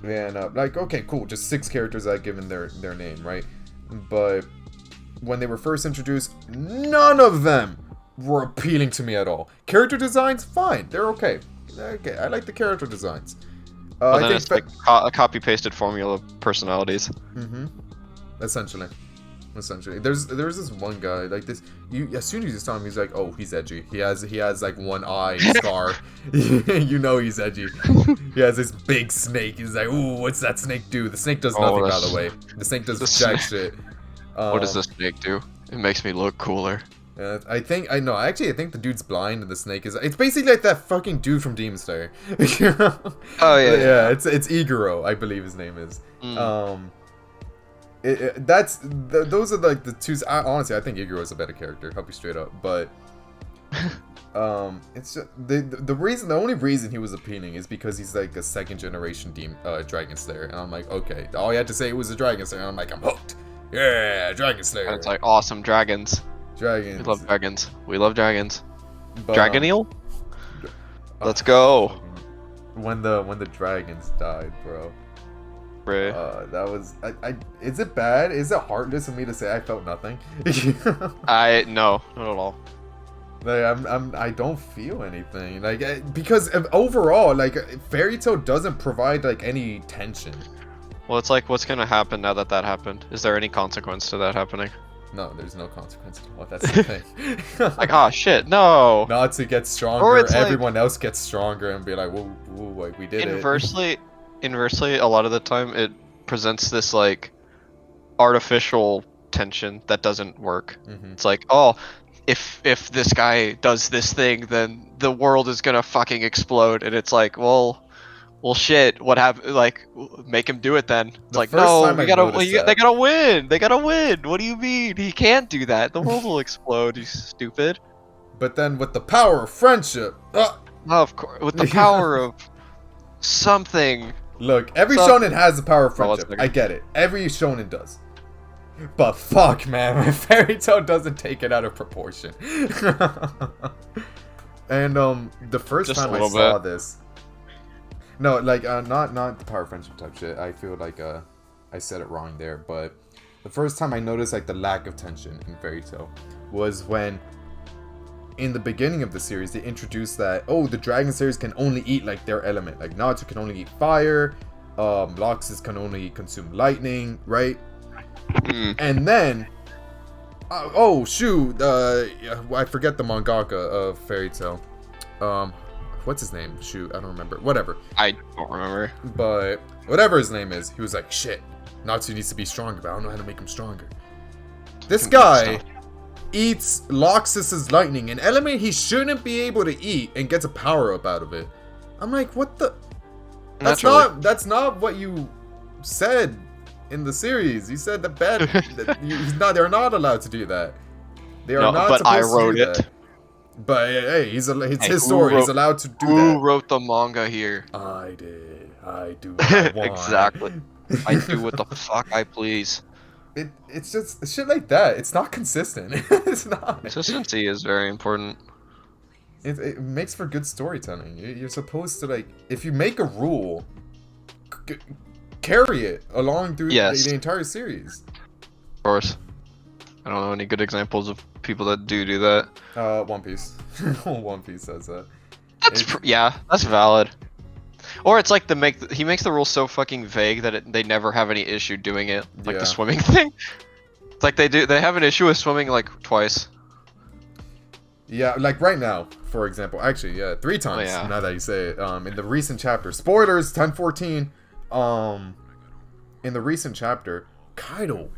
And like, okay, cool, just 6 characters I've given their name, right? But when they were first introduced, none of them were appealing to me at all. Character designs, fine, they're okay. Okay, I like the character designs. Well, then it's like a copy-pasted formula of personalities. Essentially. There's this one guy, like this, as soon as you saw him, he's like, oh, he's edgy. He has like 1 eye scar. You know he's edgy. He has this big snake. He's like, ooh, what's that snake do? The snake does nothing, by the way. The snake does jack shit. What does the snake do? It makes me look cooler. I think the dude's blind and the snake is. It's basically like that fucking dude from Demon Slayer. Oh yeah. Yeah, it's Iguro, I believe his name is. Those are like the 2. Honestly, I think Iguro is a better character. Help you straight up, but it's just, the only reason he was appealing is because he's like a 2nd generation Dragon Slayer, and I'm like, okay, all you had to say was a Dragon Slayer, and I'm like, I'm hooked. Yeah, Dragon Slayer. And it's like awesome dragons. Dragons. We love dragons. We love dragons. Dragoneel? Let's go. When the dragons died, bro. Right. That was. Is it bad? Is it heartless of me to say I felt nothing? No, not at all. Like I don't feel anything like because overall like Fairy Tail doesn't provide like any tension. Well, it's like, what's gonna happen now that that happened? Is there any consequence to that happening? No, there's no consequence at all. That's the thing. Like, oh shit, no. Natsu gets Or stronger, it's like- everyone else gets stronger, and be like, whoa, like we did Inversely, a lot of the time it presents this like artificial tension that doesn't work. it. It's like, oh, if this guy does this thing, then the world is gonna fucking explode, and it's like, well, shit, what happened? Like, make him do it then. It's The like, first no, time I we gotta, noticed they that- gotta win. They gotta win. What do you mean? He can't do that. The world will explode. You stupid. But then with the power of friendship, Oh, of course, with the power of something. look, every So- shonen has the power of Oh, one friendship. second. I get it. Every shonen does. But fuck, man, my Fairy Tail doesn't take it out of proportion. And the first Just a time I little saw bit. this, no, like not the power of friendship type shit. I feel like I said it wrong there, but the first time I noticed like the lack of tension in Fairy Tail was when in the beginning of the series they introduced that the Dragon series can only eat like their element. Like Naruto can only eat fire, Loxus can only consume lightning, right? Mm. And then I forget the mangaka of Fairy Tail. What's his name? Shoot, I don't remember. Whatever. I don't remember. But whatever his name is, he was like, shit, Natsu needs to be stronger, but I don't know how to make him stronger. This guy eats Loxus's lightning, an element he shouldn't be able to eat, and gets a power up out of it. I'm like, what the? That's not what you said in the series. You said that they're not allowed to do that. They are No, not but supposed I to wrote do it. that. But hey, it's Hey, his who story. He's wrote- allowed to do Who that. wrote the manga here? I did. I do what I want. Exactly. I do what the fuck I please. It's just shit like that. It's not consistent. It's not. Consistency is very important. It makes for good storytelling. You're supposed to like, if you make a rule, carry it along through Yes. the entire series. Of course. I don't know any good examples of people that do that. One Piece. One Piece says that. Yeah, that's valid. Or it's like he makes the rules so fucking vague that they never have any issue doing it, like Yeah. the swimming thing. It's like they have an issue with swimming like twice. Yeah, like right now, for example. Actually, yeah, 3 times. yeah. Now that you say it. In the recent chapter, spoilers, 10:14. In the recent chapter, Kaido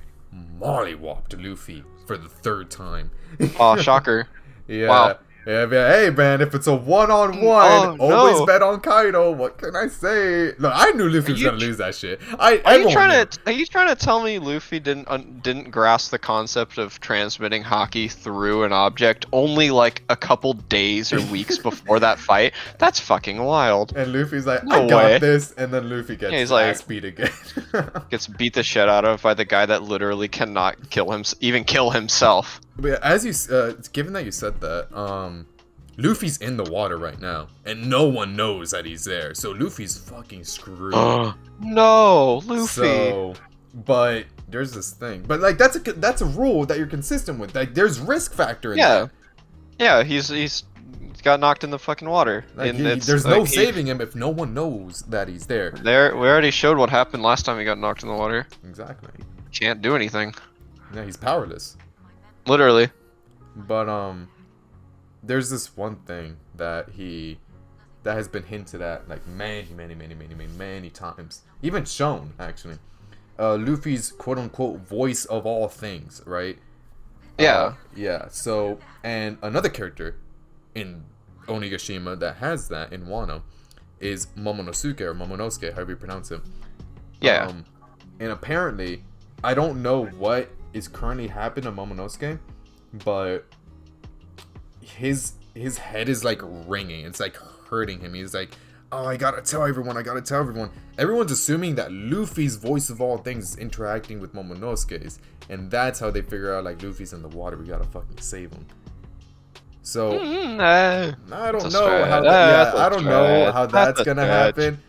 mollywopped Luffy for the 3rd time. Oh, shocker. Yeah. Wow. Yeah, man, hey man, if it's a one-on-one, Oh, always no. bet on Kaido. What can I say? Look, I knew Luffy was you gonna lose that shit. Are you Everyone trying knew. to tell me Luffy didn't grasp the concept of transmitting hockey through an object only like a couple days or weeks before that fight? That's fucking wild. And Luffy's like, No I got way. this, and then Luffy gets Yeah, his he's like- ass beat again. Gets beat the shit out of by the guy that literally cannot kill himself. But yeah, as you, given that you said that, Luffy's in the water right now, and no one knows that he's there. So Luffy's fucking screwed. No, Luffy. So, but there's this thing. But like that's a rule that you're consistent with. Like there's risk factor in Yeah. that. Yeah, he's got knocked in the fucking water. Like And it's there's like no saving him if no one knows that he's there. We already showed what happened last time he got knocked in the water. Exactly. Can't do anything. Yeah, he's powerless. Literally. But there's this one thing that has been hinted at like many times, even shown actually. Luffy's quote unquote voice of all things, right? Yeah. Yeah. So, and another character in Onigashima that has that in Wano is Momonosuke or Momonosuke, however you pronounce it. Yeah. And apparently, I don't know what is currently happening to Momonosuke, but his head is like ringing. It's like hurting him. He's like, oh, I gotta tell everyone. Everyone's assuming that Luffy's voice of all things is interacting with Momonosuke's, and that's how they figure out like Luffy's in the water. We gotta fucking save him. So I don't That's a know how stretch. that, That's a I don't know stretch. how That's that's a gonna stretch. happen,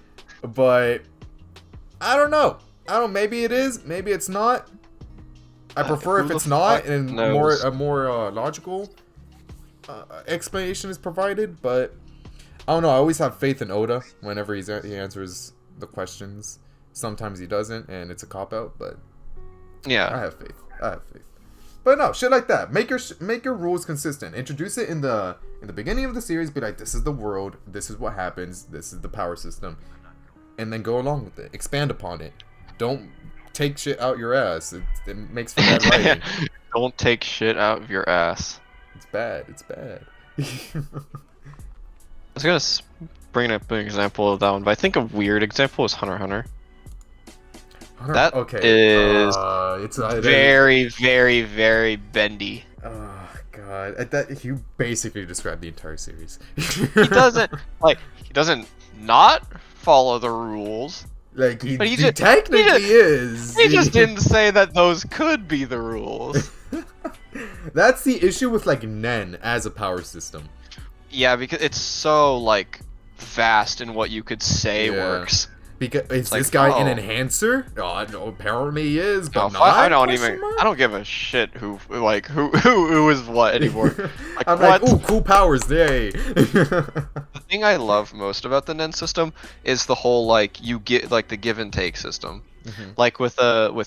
but I don't know. Maybe it is. Maybe it's not. I prefer who if the it's not fuck and knows? more logical. explanation is provided, but I don't know. I always have faith in Oda whenever he answers the questions. Sometimes he doesn't, and it's a cop out. But I Yeah. have faith. I have faith. But no, shit like that. Make your rules consistent. Introduce it in the beginning of the series. Be like, this is the world. This is what happens. This is the power system, and then go along with it. Expand upon it. Don't take shit out your ass. It makes for bad writing. Don't take shit out of your ass. It's bad. It's bad. I was gonna bring up an example of that one, but I think a weird example is Hunter x Hunter. That is very, very, very bendy. Oh god, that you basically described the entire series. He doesn't not follow the rules. Like he just, technically is. He just didn't say that those could be the rules. That's the issue with like Nen as a power system. Yeah, because it's so like vast in what you could say works. Because is like, this guy an enhancer? Oh, no, apparently he is, but not. I don't give a shit who is what anymore. Like, I'm what? like, ooh, cool powers, yay. The thing I love most about the Nen system is the whole like you get like the give and take system. Mm-hmm. Like with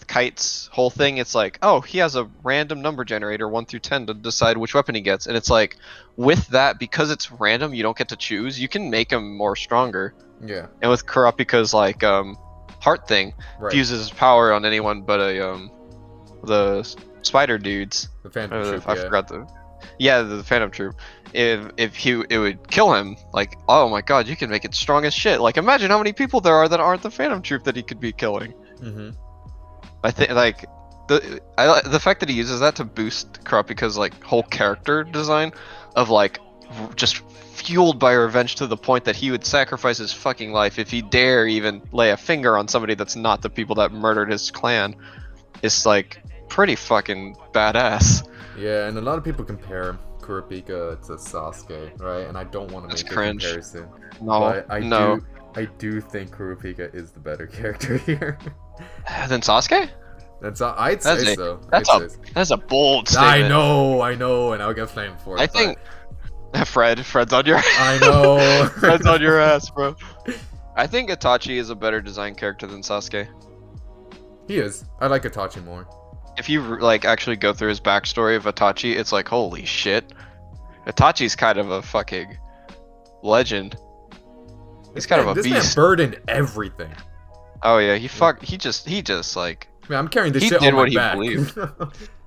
Kite's whole thing, it's like, oh, he has a random number generator 1 through 10 to decide which weapon he gets, and it's like, with that, because it's random, you don't get to choose. You can make him more stronger. Yeah. And with Kurapika's like heart thing, fuses his power on anyone but the spider dudes. The Phantom Troop. I forgot the Phantom Troop. If it would kill him, like, oh my god, you can make it strong as shit. Like, imagine how many people there are that aren't the Phantom Troop that he could be killing. Mm-hmm. I think like the fact that he uses that to boost Kurapika's like whole character design of like just fueled by revenge to the point that he would sacrifice his fucking life if he dare even lay a finger on somebody that's not the people that murdered his clan is like pretty fucking badass. Yeah, and a lot of people compare Kurapika to Sasuke, right? And I don't want to make a comparison. No, but I do think Kurapika is the better character here. Than Sasuke? I'd say so. That's a bold statement. I know, and I'll get flamed for it. I think Fred's on your I know. Fred's on your ass, bro. I think Itachi is a better design character than Sasuke. He is. I like Itachi more. If you like actually go through his backstory of Itachi, it's like, holy shit. Itachi's kind of a fucking legend. He's kind of a beast. This man burdened everything. Oh yeah, he just like. Man, I'm carrying this shit on my back. He did what he believed.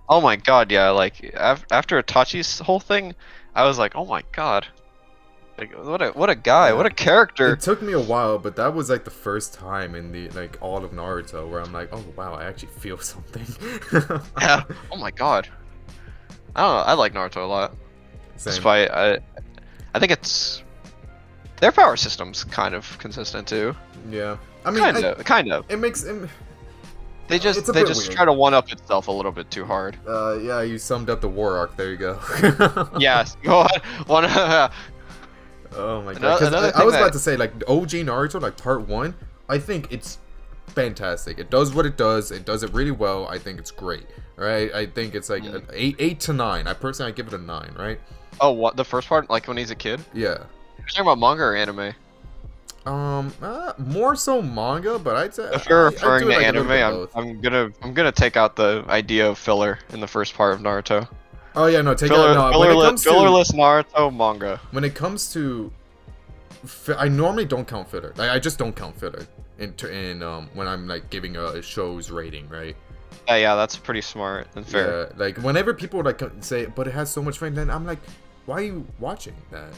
Oh my god, yeah. Like after Itachi's whole thing, I was like, oh my god. Like, what a guy, what a character. It took me a while, but that was like the first time in the like all of Naruto where I'm like, oh wow, I actually feel something. Yeah. Oh my god. I don't know. I like Naruto a lot. Same. Despite I think it's their power system's kind of consistent too. Yeah. I mean, kind of. It makes they just try to one up itself a little bit too hard. Yeah, you summed up the war arc. There you go. Yes. Go on. Oh my god. I was about to say, like, OG Naruto, like part 1, I think it's fantastic. It does what it does. It does it really well. I think it's great. Right? I think it's like an 8 to 9. I give it a 9, right? Oh, what? The first part, like when he's a kid? Yeah. You're talking about manga or anime? More so manga, but I'd say if you're referring to anime, I'm gonna take out the idea of filler in the first part of Naruto. Oh yeah, no, fillerless Naruto manga. When it comes to, I normally don't count filler. Like, I just don't count filler when I'm like giving a show's rating, right? Yeah, that's pretty smart and fair. Yeah, like whenever people like say, but it has so much fun, then I'm like, why are you watching that?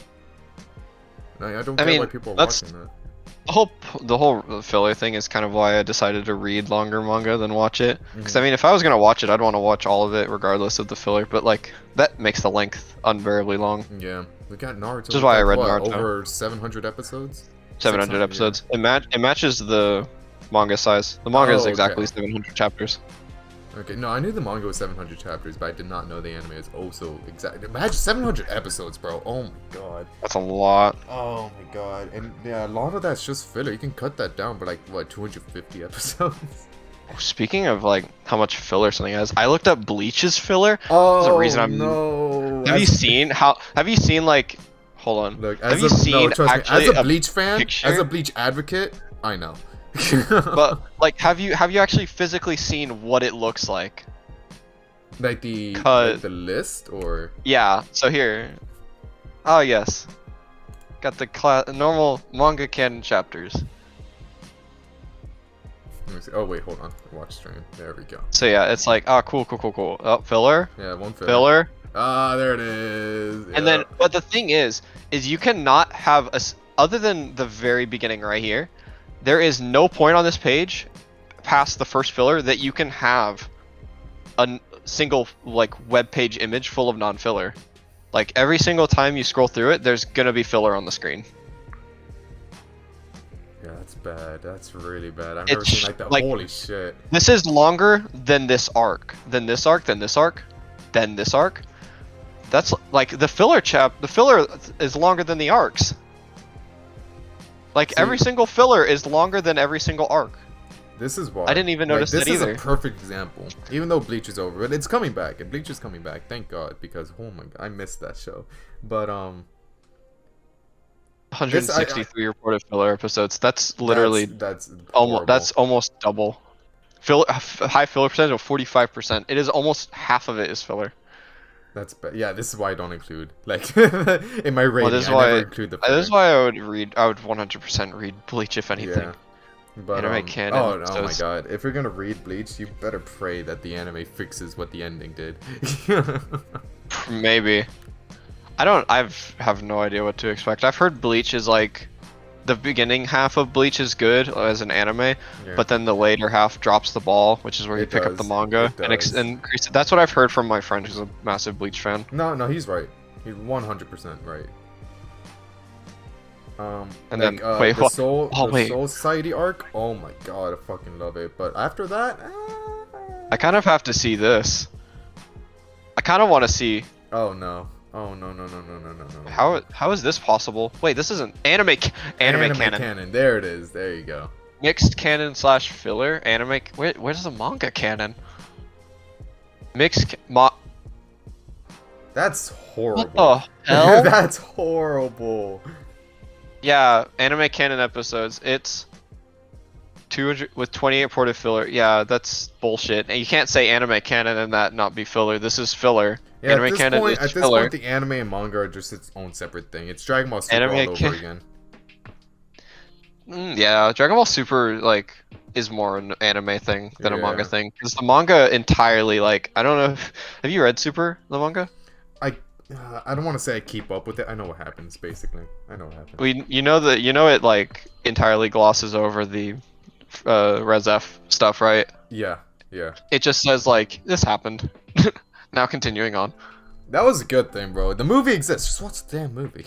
Like, I don't get why people are watching that. The whole filler thing is kind of why I decided to read longer manga than watch it. Because I mean, if I was gonna watch it, I'd want to watch all of it regardless of the filler. But like that makes the length unbearably long. Yeah, we got Naruto. Which is why I read Naruto. Over 700 episodes. 700 episodes. Yeah. It matches the manga size. The manga is exactly 700 chapters. Okay, no, I knew the manga was 700 chapters, but I did not know the anime is also exact. Imagine 700 episodes, bro. Oh my god. That's a lot. Oh my god. And yeah, a lot of that's just filler. You can cut that down, but like, what, 250 episodes? Speaking of like how much filler something has, I looked up Bleach's filler. Oh There's a reason I'm. no! Have you seen how? Have you seen like? Hold on. Look, Have you seen trust me, actually as a Bleach fan, picture? as a Bleach advocate, I know. But like, have you actually physically seen what it looks like? like the list or Yeah. So here. Oh yes. Got the normal manga canon chapters. let me see. Oh wait, hold on. Watch stream. There we go. So yeah, it's like, oh, cool. Oh, filler. Yeah, one Filler. Ah, there it is. And then, but the thing is you cannot have other than the very beginning right here, there is no point on this page past the first filler that you can have a single like web page image full of non-filler. Like every single time you scroll through it, there's gonna be filler on the screen. Yeah, that's bad. That's really bad. I've never seen like that. Like, holy shit. This is longer than this arc, then this arc, then this arc, then this arc. That's like the filler the filler is longer than the arcs. Like every single filler is longer than every single arc. This is why I didn't even notice that either. This is a perfect example. Even though Bleach is over, but it's coming back, and Bleach is coming back. Thank God, because oh my God, I missed that show. But 163 reported filler episodes. That's literally that's almost almost double. High filler percentage of 45%. It is almost half of it is filler. That's bad. Yeah, this is why I don't include like in my rating. This is I never include the filler. This is why I would read. I would 100% read Bleach if anything. Yeah. But anime canon. Oh my God! If you're gonna read Bleach, you better pray that the anime fixes what the ending did. Maybe. I have no idea what to expect. I've heard Bleach is like, the beginning half of Bleach is good as an anime, yeah. But then the later half drops the ball, which is where you pick up the manga and increase it. That's what I've heard from my friend who's a massive Bleach fan. No, he's right. He's 100% right. And like, then wait, the Soul Society arc. Oh my God, I fucking love it. But after that, I kind of have to see this. I kind of want to see. Oh no. Oh no. How is this possible? Wait, this isn't anime canon. There it is. There you go. Mixed canon / filler anime. Where's the manga canon? That's horrible. What the hell? That's horrible. Yeah, anime canon episodes. It's 200 with 28 reported filler. Yeah, that's bullshit. And you can't say anime canon and that not be filler. This is filler. Yeah, anime canon is at this filler. point, the anime and manga are just its own separate thing. It's Dragon Ball Super all over again. Yeah, Dragon Ball Super like is more an anime thing than a manga thing. Because the manga entirely like I don't know. Have you read Super the manga? I don't want to say I keep up with it. I know what happens basically. I know what happens. You know it like entirely glosses over the Res F stuff, right? Yeah. It just says like this happened. Now continuing on. That was a good thing, bro. The movie exists. Just watch the damn movie.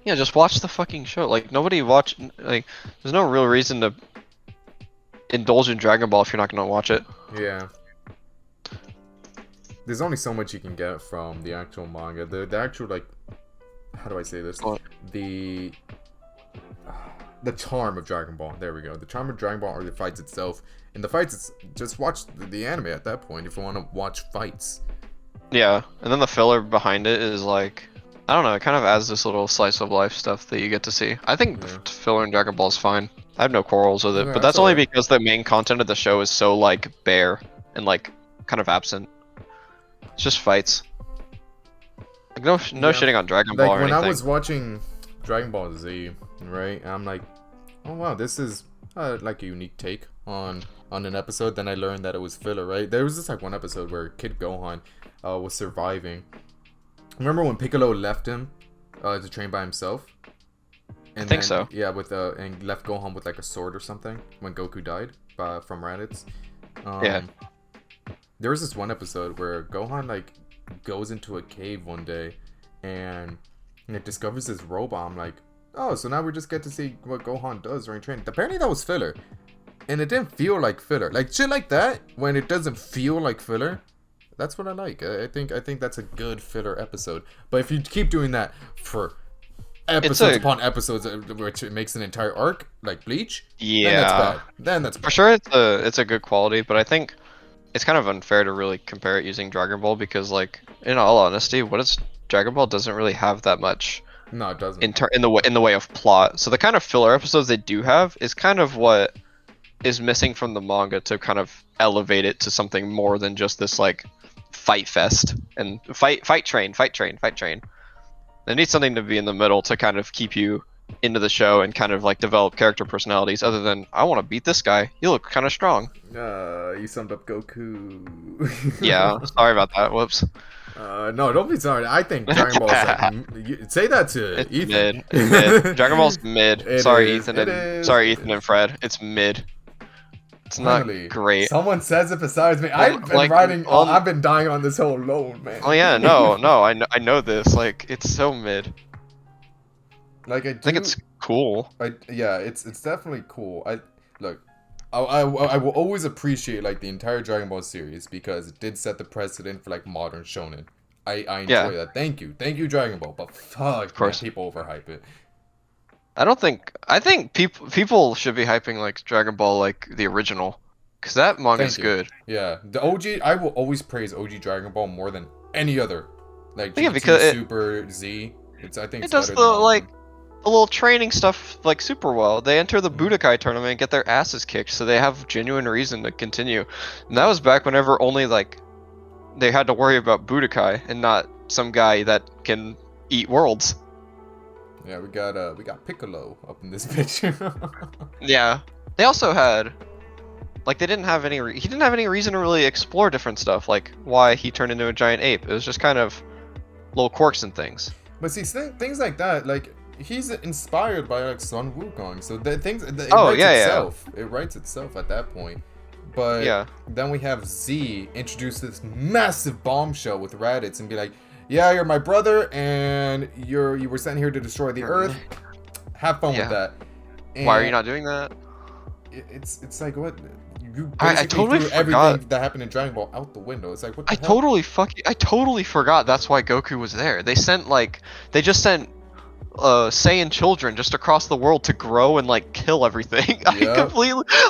Yeah, just watch the fucking show. Like nobody watch. Like there's no real reason to indulge in Dragon Ball if you're not gonna watch it. Yeah. There's only so much you can get from the actual manga. The actual like, how do I say this? What? The charm of Dragon Ball. There we go. The charm of Dragon Ball are the fights itself. And the fights, it's just watch the anime at that point if you want to watch fights. Yeah, and then the filler behind it is like, I don't know, it kind of adds this little slice of life stuff that you get to see. I think filler in Dragon Ball is fine. I have no quarrels with it, but that's only because the main content of the show is so like bare and like kind of absent. It's just fights. Like no shitting on Dragon Ball or anything. When I was watching Dragon Ball Z, right, I'm like, oh wow, this is like a unique take on an episode. Then I learned that it was filler, right? There was this like one episode where Kid Gohan was surviving. Remember when Piccolo left him to train by himself? And I think so. Yeah, and left Gohan with like a sword or something when Goku died from Raditz. Yeah. There was this one episode where Gohan like goes into a cave one day and it discovers this robot. I'm like, oh, so now we just get to see what Gohan does during training. Apparently that was filler. And it didn't feel like filler. Like shit like that, when it doesn't feel like filler, that's what I like. I think that's a good filler episode. But if you keep doing that for episodes upon episodes, which it makes an entire arc, like Bleach, Yeah. then that's bad. Then that's For bad. sure, it's a good quality, but I think it's kind of unfair to really compare it using Dragon Ball because, like, in all honesty, Dragon Ball doesn't really have that much No, it doesn't. in the way of plot. So the kind of filler episodes they do have is kind of what is missing from the manga to kind of elevate it to something more than just this like fight fest and fight train. There needs something to be in the middle to kind of keep you into the show and kind of like develop character personalities other than I want to beat this guy. You look kind of strong. You summed up Goku. Yeah, sorry about that. Whoops. No, don't be sorry. I think Dragon Ball is say that to It's Ethan. mid. It's mid. Dragon Ball's mid. It Sorry, is, Ethan. it And, is, sorry, it Ethan is. and Fred. It's mid. It's Finally, not great. Someone says it besides me. I've been like, I've been dying on this whole alone, man. Oh yeah, no, I know this. Like, it's so mid. Like I think it's cool. Yeah, it's definitely cool. I will always appreciate like the entire Dragon Ball series because it did set the precedent for like modern shonen. I enjoy that. Thank you, Dragon Ball. But fuck, Of course. man, people overhype it. I think people should be hyping like Dragon Ball like the original, cause that manga's Thank you. good. Yeah, the OG. I will always praise OG Dragon Ball more than any other. Like Yeah, GT, because it- Super Z. I think It it's does better the than all of like them. the little training stuff like super well. They enter the Mhm. Budokai tournament and get their asses kicked, so they have genuine reason to continue. And that was back whenever only like they had to worry about Budokai and not some guy that can eat worlds. Yeah, we got Piccolo up in this picture. Yeah. They also had like they didn't have any he didn't have any reason to really explore different stuff like why he turned into a giant ape. It was just kind of little quirks and things. But see, things like that, like he's inspired by like Sun Wukong, so it Oh, writes yeah, yeah. itself. It writes itself at that point. But Yeah. then we have Z introduce this massive bombshell with Raditz and be like, "Yeah, you're my brother, and you were sent here to destroy the Earth. Have fun Yeah. with that." And Why are you not doing that? It's like what you I basically totally threw forgot. everything that happened in Dragon Ball out the window. It's like what the I hell? totally forgot that's why Goku was there. They just sent Saiyan children just across the world to grow and like kill everything. Yeah.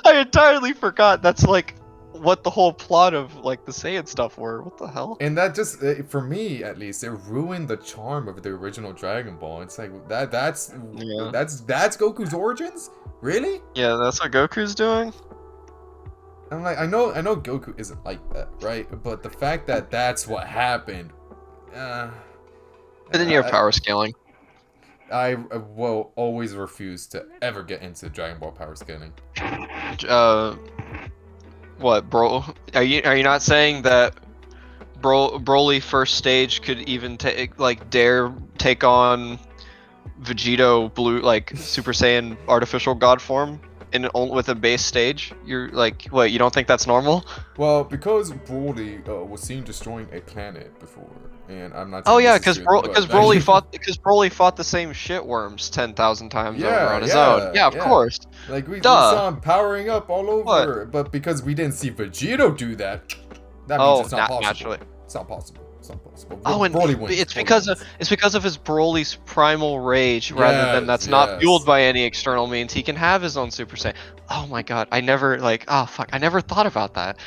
I entirely forgot that's like what the whole plot of like the Saiyan stuff were. What the hell? And that just, for me at least, it ruined the charm of the original Dragon Ball. It's like that's Yeah. that's Goku's origins, really? Yeah, that's what Goku's doing. I'm like, I know Goku isn't like that, right? But the fact that that's what happened, And then you have power scaling. I will always refuse to ever get into Dragon Ball power scaling. What, bro? Are you not saying that Broly first stage could even dare take on Vegito blue like Super Saiyan artificial god form with a base stage? You're like, what? You don't think that's normal? Well, because Broly was seen destroying a planet before, and I'm not. Oh saying yeah, this is because true, but- Broly fought the same shit worms 10,000 times over Yeah, on his yeah, own. Yeah, of yeah. course. Like we Duh. saw him powering up all over, but because we didn't see Vegito do that, that means it's not possible. naturally. It's not possible. It's not possible. Oh, and Broly wins. it's Broly because wins. of his Broly's primal rage, rather than that's Yes, not yes. fueled by any external means. He can have his own Super Saiyan. Oh my god, I never I never thought about that.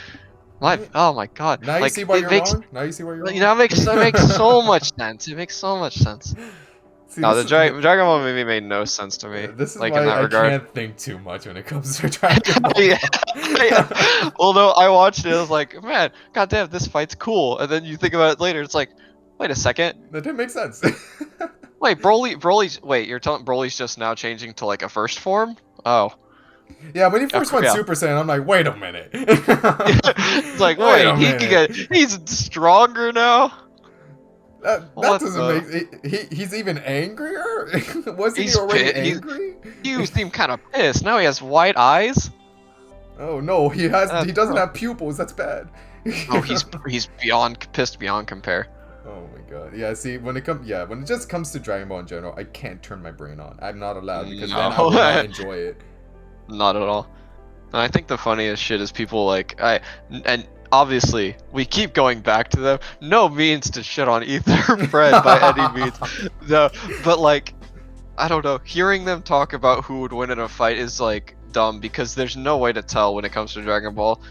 Oh my god. Now you like, see why it you're makes, wrong. Now you see why you're wrong. You know, that makes so much sense. It makes so much sense. See, No, this the is- Dragon Ball movie made no sense to me. This is like why in that I regard. can't think too much when it comes to Dragon Ball. Yeah. Although I watched it, I was like, man, goddamn, this fight's cool. And then you think about it later, it's like, wait a second. That didn't make sense. Wait, wait, you're telling Broly's just now changing to like a first form? Oh. Yeah, when he first went yeah. Super Saiyan, I'm like, wait a minute. It's like, Wait a wait, he's stronger now? That What doesn't make. He's even angrier. Wasn't He's he already pi- he's- angry? You seem kind of pissed. Now he has white eyes. Oh no, he That's he doesn't rough. have pupils. That's bad. Oh, he's pissed beyond compare. Oh my god. Yeah, see, when it just comes to Dragon Ball in general, I can't turn my brain on. I'm not allowed because then I No. will not enjoy it. Not at all. And I think the funniest shit is people like and obviously we keep going back to them. No means to shit on either Fred by any means. No, but like I don't know. Hearing them talk about who would win in a fight is like dumb because there's no way to tell when it comes to Dragon Ball.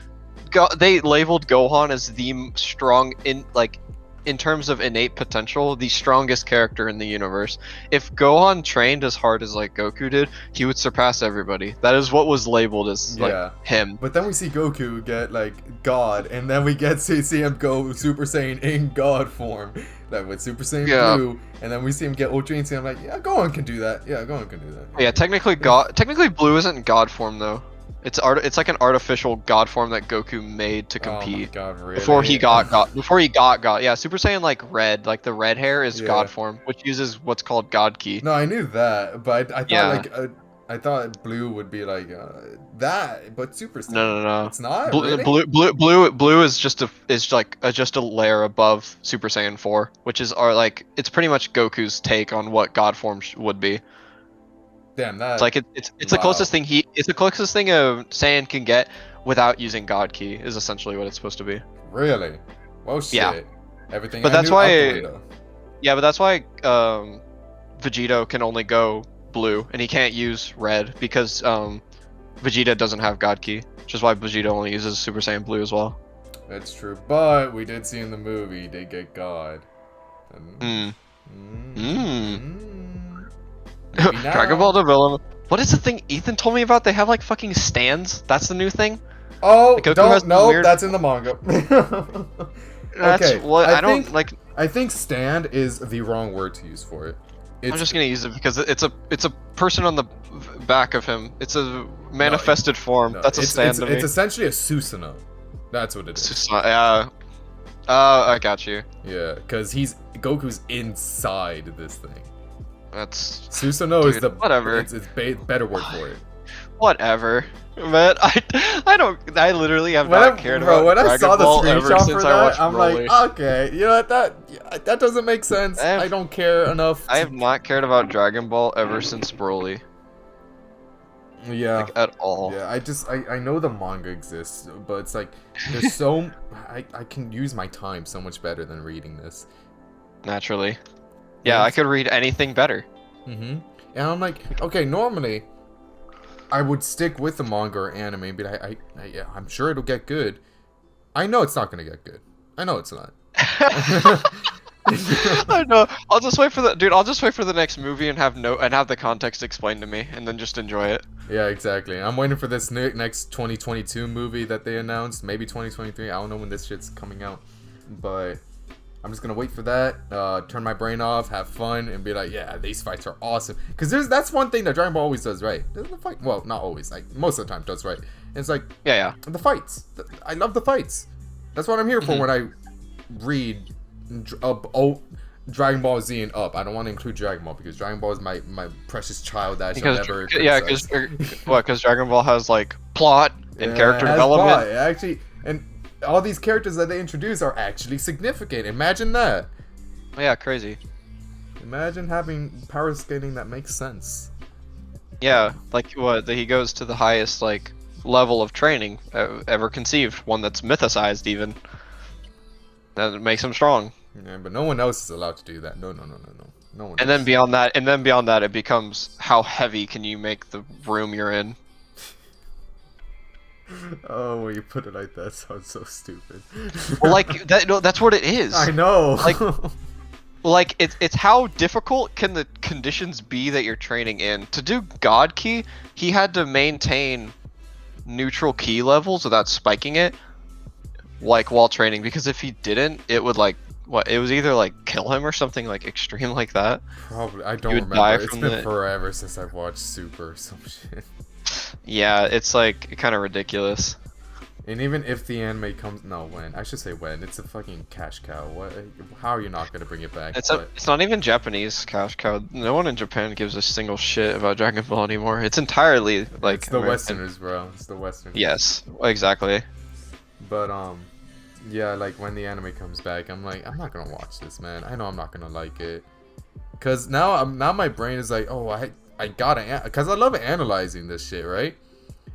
They labeled Gohan as the strong in terms of innate potential, the strongest character in the universe. If Gohan trained as hard as like Goku did, he would surpass everybody. That is what was labeled as like him. But then we see Goku get like God, and then we get to see him go Super Saiyan in God form, like with Super Saiyan Blue, and then we see him get Ultra Instinct. I'm like, yeah, Gohan can do that. Yeah, Gohan can do that. Yeah, technically Blue isn't God form though. It's like an artificial God form that Goku made to compete. Oh my God, really? Before he got God. Yeah, Super Saiyan like red, like the red hair is God form, which uses what's called God Ki. No, I knew that, but I thought I thought Blue would be like that, but Super Saiyan. No. It's not. Blue is just a layer above Super Saiyan 4, which is it's pretty much Goku's take on what God form would be. Damn, that. It's like it's the closest thing it's the closest thing a Saiyan can get without using God Ki is essentially what it's supposed to be. Really? Well, shit. Yeah. Everything. But that's why. Yeah, but that's why Vegito can only go blue and he can't use red because Vegeta doesn't have God Ki, which is why Vegeta only uses Super Saiyan Blue as well. That's true, but we did see in the movie they get God. Dragon Ball development. What is the thing Ethan told me about? They have like fucking stands. That's the new thing. Oh, like that's in the manga. That's okay, what I don't like. I think stand is the wrong word to use for it. I'm just gonna use it because it's a person on the back of him. It's a manifested form. That's a stand to me. It's essentially a Susanoo. That's what it is. Yeah. I got you. Yeah, because Goku's inside this thing. That's Susanoo is the whatever. It's better word for it. Whatever, man. I literally have not cared about when Dragon I saw the Ball screenshot for that, I'm Broly. like, okay, you know what, that doesn't make sense. I don't care enough. I have not cared about Dragon Ball ever since Broly. Yeah. Like, at all. Yeah, I know the manga exists, but it's like there's so I can use my time so much better than reading this. Naturally. Yeah, I could read anything better. And I'm like, okay, normally I would stick with the manga or anime and be like, yeah, I'm sure it'll get good. I know it's not gonna get good. I know it's not. I know. I'll just wait for the next movie and have the context explained to me, and then just enjoy it. Yeah, exactly. I'm waiting for this next 2022 movie that they announced. Maybe 2023. I don't know when this shit's coming out, but I'm just gonna wait for that. Turn my brain off, have fun, and be like, yeah, these fights are awesome. Cause that's one thing that Dragon Ball always does right. Doesn't the fight? Well, not always. Like most of the time, does right. And it's like the fights. I love the fights. That's what I'm here for when I read Dragon Ball Z and up. I don't want to include Dragon Ball because Dragon Ball is my precious child that I shall never. Yeah, because Dragon Ball has like plot and character development. Plot. Actually, and all these characters that they introduce are actually significant. Imagine that. Yeah, crazy. Imagine having power scaling that makes sense. Yeah, like that he goes to the highest like level of training ever conceived, one that's mythicized even. That makes him strong. Yeah, but no one else is allowed to do that. No one. And then beyond that, it becomes how heavy can you make the room you're in. Oh, when you put it like that, sounds so stupid. Well, like that. No, that's what it is. I know. Like it's how difficult can the conditions be that you're training in. To do God Ki, he had to maintain neutral ki levels without spiking it, like while training. Because if he didn't, it would like it was either like kill him or something like extreme like that. Probably. I don't remember. It's been forever since I've watched Super or some shit. Yeah, it's like kind of ridiculous. And even if the anime comes, I should say when. It's a fucking cash cow. What? How are you not gonna bring it back? It's not even Japanese cash cow. No one in Japan gives a single shit about Dragon Ball anymore. It's entirely like it's the Westerners, bro. It's the Westerners. Yes, exactly. But yeah, like when the anime comes back, I'm like, I'm not gonna watch this, man. I know I'm not gonna like it, cause now my brain is like, oh, I gotta, cause I love analyzing this shit, right?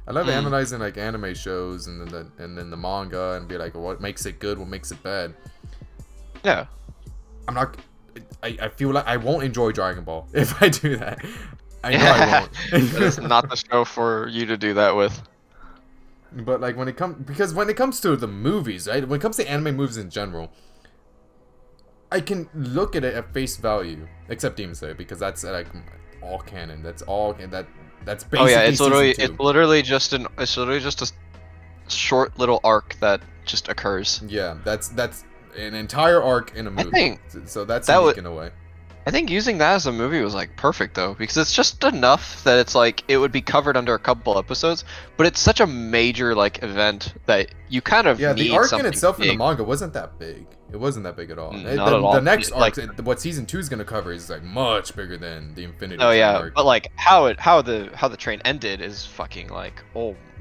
I love analyzing like anime shows and then the manga and be like, what makes it good, what makes it bad. Yeah. I feel like I won't enjoy Dragon Ball if I do that. I know I won't. It's not the show for you to do that with. But like when it comes to the movies, right? When it comes to anime movies in general, I can look at it at face value, except Demon Slayer, because that's like all canon. That's basically. Oh yeah, it's season 2. literally just a short little arc that just occurs. Yeah, that's an entire arc in a movie. think so that's that unique would- in a way. I think using that as a movie was like perfect though, because it's just enough that it's like it would be covered under a couple episodes, but it's such a major like event that you kind of Yeah, need the arc in something itself in the big. manga wasn't that big. It wasn't that big at all. Not at all. The next Like- arc, what season 2 is gonna cover, is like much bigger than the Infinity. Oh Train yeah, arc. but like how the train ended is fucking like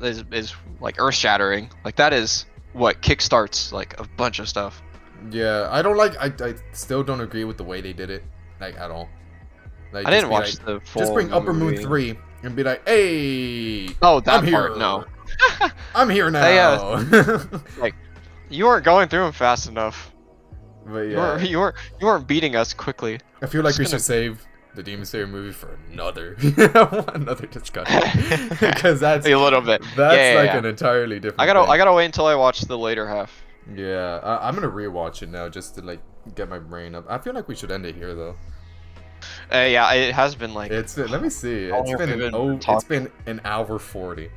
is like earth shattering. Like that is what kickstarts like a bunch of stuff. Yeah, I don't like. I still don't agree with the way they did it, like at all. Like, I didn't just be watch like, the full. Just bring Upper Moon movie. 3 and be like, hey. Oh, that I'm part, here. no. I'm here now. Yeah. You weren't going through them fast enough. But yeah, You weren't beating us quickly. I feel like just we gonna- should save the Demon Slayer movie for another discussion, because that's A little bit. like Yeah. an entirely different. I gotta wait until I watch the later half. Yeah, I'm gonna rewatch it now just to like get my brain up. I feel like we should end it here though. Yeah, it has been like. It's been, let me see. How It's long have we been been it's talking? been an hour 40.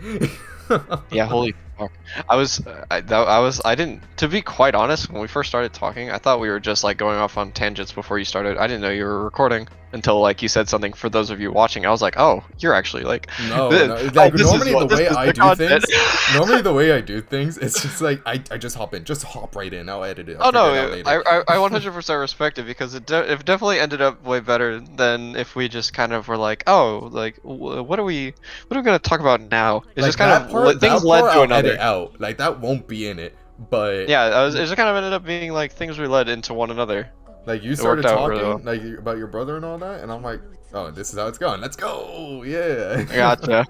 Yeah, holy fuck. I didn't, to be quite honest, when we first started talking, I thought we were just like going off on tangents before you started. I didn't know you were recording until like you said something for those of you watching. I was like, oh, you're actually like. No, this- no, oh, like this is normally what- the this way is I the do content. things, normally the way I do things, it's just like I just hop in, just hop right in. I'll edit it. I'll Oh no, figure it out later. I 100% respect it because it definitely ended up way better than if we just kind of were like, oh, like what are we gonna talk about now? It's Like just kind that of part, things that led part to I'll another. edit out. Like that won't be in it, but Yeah, it just kind of ended up being like things we led into one another. like you started worked out talking really well. like about your brother and all that, and I'm like, oh, this is how it's going. Let's go, yeah. Gotcha.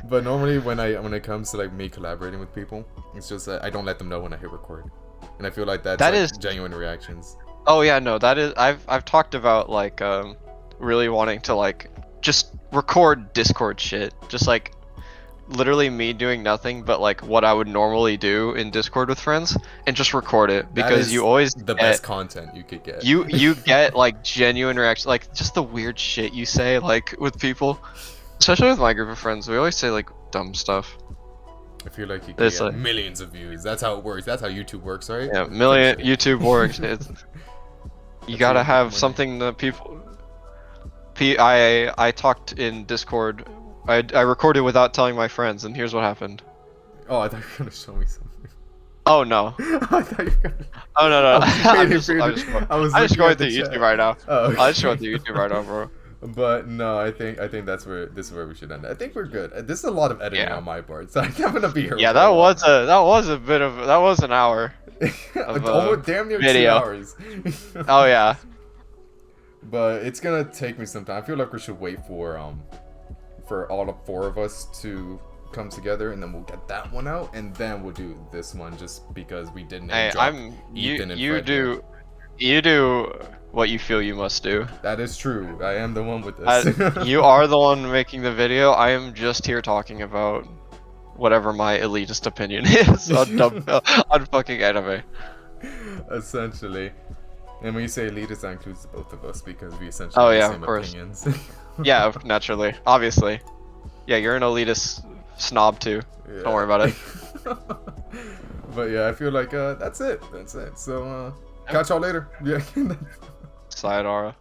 But normally when it comes to like me collaborating with people, it's just that I don't let them know when I hit record, and I feel like that's That like, is- genuine reactions. Oh yeah, no, that is I've talked about like really wanting to like just record Discord shit. Just like literally me doing nothing but like what I would normally do in Discord with friends and just record it That because is you always the get, best content you could get. you get like genuine reaction, like just the weird shit you say like with people. Especially with my group of friends, we always say like dumb stuff. I feel like you could It's get like- millions of views. That's how it works. That's how YouTube works, right? Yeah, million Pretty sure. YouTube works. You That's gotta really have money. something that people. I talked in Discord. I recorded without telling my friends, and here's what happened. Oh, I thought you were gonna show me something. Oh no! I thought you were gonna. Oh no I no! was I'm waiting just, for you I'm to- just, going- I was I'm just looking going at the through chat. YouTube right now. Oh, I'm just going okay. through YouTube right now, bro. But no, I think this is where we should end. I think we're good. This is a lot of editing Yeah. on my part, so I'm gonna be here. Yeah, for that a while. was a bit of that was an hour. of, Almost damn near video. 2 hours. Oh yeah. But it's gonna take me some time. I feel like we should wait for all of 4 of us to come together, and then we'll get that one out, and then we'll do this one just because we didn't. Hey, Ethan and you Fred here. do what you feel you must do. That is true. I am the one with this. You are the one making the video. I am just here talking about whatever my elitist opinion is on fucking anime. Essentially. And when you say elitist, that includes both of us because we essentially Oh, have yeah, the of same course. opinions. Yeah, obviously. Yeah, you're an elitist snob too. Yeah. Don't worry about it. But yeah, I feel like that's it. So catch y'all later. Yeah. Sayonara.